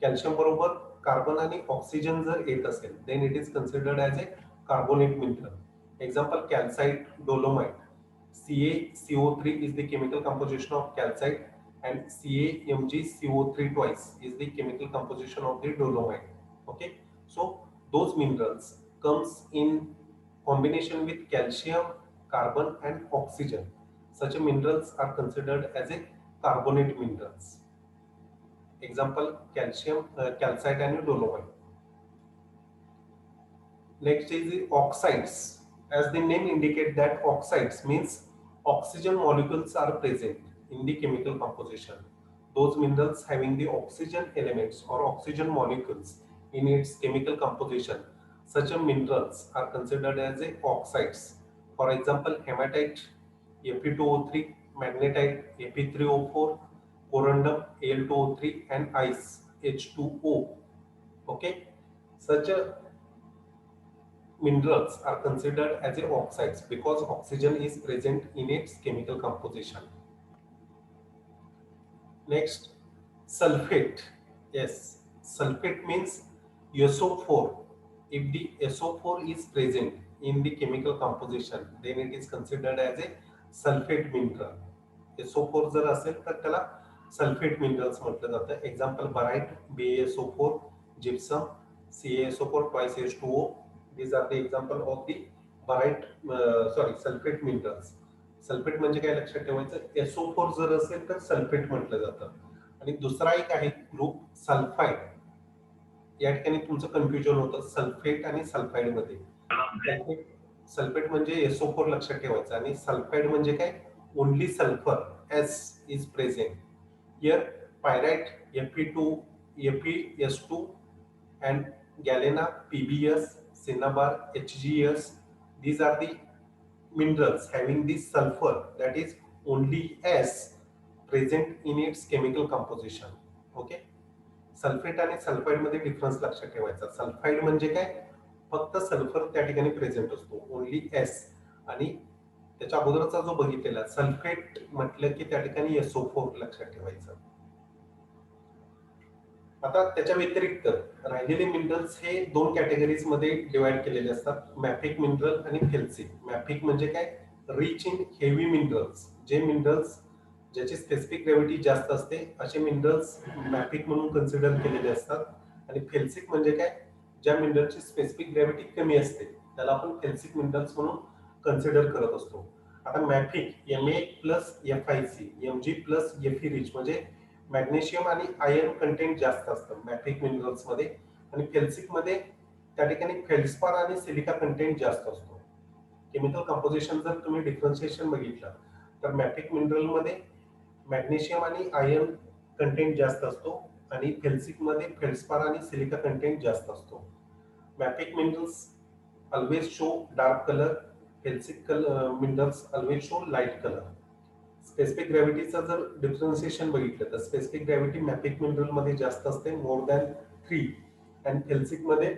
Calcium बरोबर कार्बन आणि ऑक्सिजन जर येत असेल then it is considered as a carbonate mineral. Example calcite, dolomite. CaCO3 is the chemical composition of calcite and CaMgCO3 twice is the chemical composition of the dolomite. Okay, so those minerals comes in combination with calcium, carbon and oxygen. Such minerals are considered as a carbonate minerals. Example calcium, calcite and dolomite. Next is the oxides. As the name indicate that oxides means oxygen molecules are present in the chemical composition. Those minerals having the oxygen elements or oxygen molecules in its chemical composition, such minerals are considered as a oxides. For example, hematite, Fe2O3, magnetite, Fe3O4, corundum, Al2O3 and ice, H2O. Okay, such minerals are considered as a oxides because oxygen is present in its chemical composition. Next, sulfate. Yes, sulfate means SO4. If the SO4 is present in the chemical composition then it is considered as a sulfate mineral. SO4 जर असेल तर त्याला सल्फेट मिनरल्स म्हटलं जातं. Example बराइट, BaSO4, gypsum, CaSO4 twice H2O. These are the example of the sulfate minerals. Sulphate म्हणजे काय लक्षात ठेवायचं, SO4 जर असेल तर सल्फेट म्हटलं जातं. आणि दुसरा एक आहे ग्रुप सल्फाइड. या ठिकाणी तुमचं कन्फ्युजन होतं सल्फेट आणि सल्फाइड मध्ये. सल्फेट म्हणजे SO4 लक्षात ठेवायचं आणि सल्फाइड म्हणजे काय, only sulphur S is present. Here pyrite Fe2, FeS2 and galena PbS, cinnabar HgS. These are the minerals having this sulfur, that is only S present in its chemical composition. Okay. Sulphate आणि सल्फाइड मध्ये डिफरन्स लक्षात ठेवायचा. सल्फाइड म्हणजे काय, फक्त सल्फर त्या ठिकाणी प्रेझेंट असतो, ओनली S. आणि त्याच्या अगोदरचा जो बघितलेला सल्फेट म्हटलं की त्या ठिकाणी SO4 लक्षात ठेवायचं. आता त्याच्या व्यतिरिक्त राहिलेले मिनरल्स हे दोन कॅटेगरीज मध्ये डिवाइड केलेले असतात, मॅफिक मिनरल आणि फेल्सिक. मॅफिक म्हणजे काय, रिच इन हेवी मिनरल्स. जे मिनरल्स ज्याची स्पेसिफिक ग्रॅव्हिटी जास्त असते असे मिनरल्स मॅफिक म्हणून कन्सिडर केलेले असतात. आणि फेल्सिक म्हणजे काय, ज्या मिनरलची स्पेसिफिक ग्रॅव्हिटी कमी असते त्याला आपण फेल्सिक मिनरल्स म्हणून कन्सिडर करत असतो. आता मॅफिक Ma plus FiC, Mg plus Fe rich म्हणजे मॅग्नेशियम आणि आयर्न कंटेंट जास्त असतं मॅफिक मिनरल्स मध्ये. आणि फेल्सिक मध्ये त्या ठिकाणी फेल्स्पार आणि सिलिका कंटेंट जास्त असतो. केमिकल कंपोजिशन जर तुम्ही डिफरन्शिएशन बघितलं तर मॅफिक मिनरल मध्ये मॅग्नेशियम आणि आयर्न कंटेंट जास्त असतो आणि फेल्सिक मध्ये फेल्स्पार आणि सिलिका कंटेंट जास्त असतो. Mafic minerals always show dark colour, felsic minerals always show light colour. Specific ग्रॅव्हिटीचं जर डिफरन्शिएशन बघितलं तर स्पेसिफिक ग्रॅव्हिटी मॅफिक मिनरल मध्ये जास्त असते, मोर दॅन 3. आणि फेल्सिक मध्ये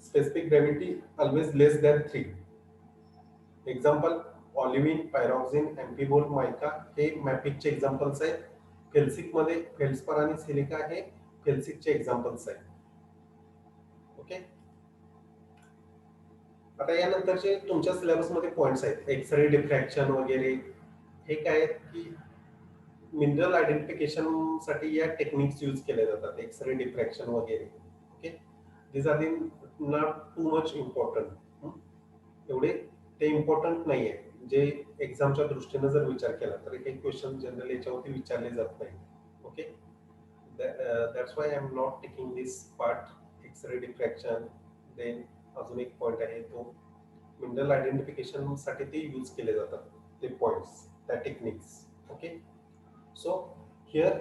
स्पेसिफिक ग्रॅव्हिटी ऑलवेज लेस दॅन 3. एक्झाम्पल ऑलिव्हिन, पायरॉक्सिन, एम्फिबोल, मायका हे मॅफिकचे एक्झाम्पल्स आहेत. फेल्सिक मध्ये फेल्स्पार आणि सिलिका हे फेल्सिकचे एक्झाम्पल्स आहेत. ओके. आता यानंतरचे तुमच्या सिलेबस मध्ये पॉइंट्स आहेत, एक्सरे डिफ्रॅक्शन वगैरे. हे काय आहेत की मिनरल आयडेंटिफिकेशन साठी या टेक्निक्स यूज केल्या जातात, एक्सरे डिफ्रॅक्शन वगैरे. Okay. These are not too much important. एवढे ते इम्पॉर्टंट नाही आहे. जे एक्झामच्या दृष्टीने जर विचार केला तर हे क्वेश्चन जनरली याच्यावरती विचारले जात नाही. Okay. That's why I am not taking this part, X ray diffraction. Then अजून एक पॉइंट आहे तो मिनरल आयडेंटिफिकेशन साठी ते यूज केले जातात ते पॉइंट्स, त्या techniques. Okay. So here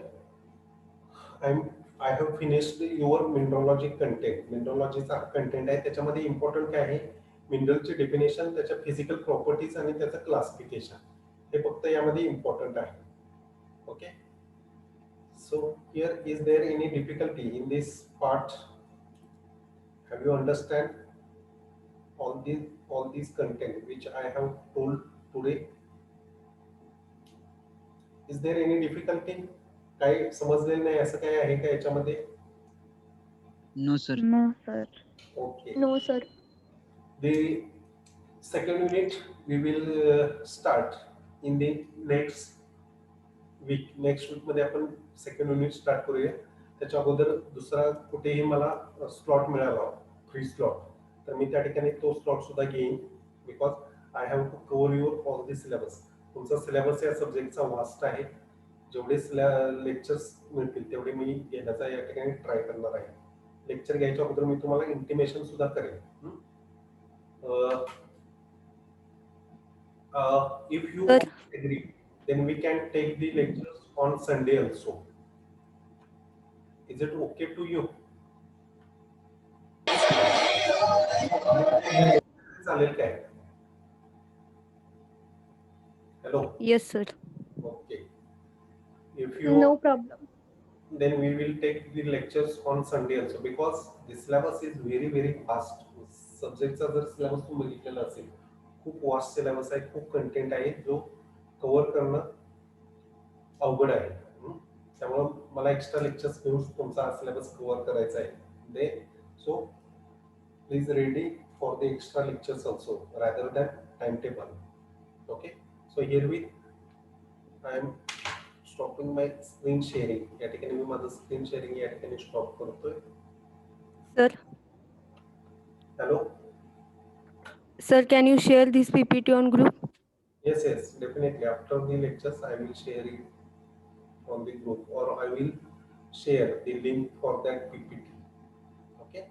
I have finished your mineralogy content. मिनरॉलॉजीचा कंटेंट आहे, त्याच्यामध्ये इम्पॉर्टंट काय आहे, मिनरलची डेफिनेशन, त्याच्या फिजिकल प्रॉपर्टीज आणि त्याचं क्लासिफिकेशन. हे फक्त यामध्ये इम्पॉर्टंट आहे. Okay. So here is there any difficulty in this part? Have you understand all these content which I have told today? Is there any difficulty? काही समजलेलं नाही असं काही आहे का याच्यामध्ये? No sir. No sir. Okay. No sir. The second unit we will start in the next week. Next week मध्ये आपण सेकंड युनिट स्टार्ट करूया. त्याच्या अगोदर दुसरा कुठेही मला स्लॉट मिळाला, फ्री स्लॉट, तर मी त्या ठिकाणी तो स्लॉट सुद्धा घेईन. Because I have to cover your all the syllabus. तुमचा सिलेबस या सब्जेक्टचा वास्ट आहे. जेवढे लेक्चर्स मिळतील तेवढे मी घेण्याचा या ठिकाणी ट्राय करणार आहे. लेक्चर घ्यायच्या अगोदर मी तुम्हाला इंटिमेशन सुद्धा करेन. If you agree then we can take the lectures on Sunday also. Is it okay to you? चालेल काय? Hello. Yes, sir. Okay. If you no problem. then we will take the lectures on Sunday also, because the syllabus is very vast. सब्जेक्टचा जर सिलेबस तुम्ही बघितलेला असेल, खूप वास्ट सिलेबस आहे, खूप कंटेंट आहे जो कव्हर करणं अवघड आहे. त्यामुळे मला एक्स्ट्रा लेक्चर्स घेऊन तुमचा सिलेबस कव्हर करायचा आहे. They so please ready for the extra lectures also rather than time table. Okay. So here with I am stopping my screen sharing. या ठिकाणी मी माझं स्क्रीन शेअरिंग या ठिकाणी स्टॉप करतोय. Sir, hello. sir, can you share this PPT on group? Yes, yes, definitely. After the lectures, I will share it on the group, or I will share the link for that PPT. Okay.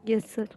Yes, sir.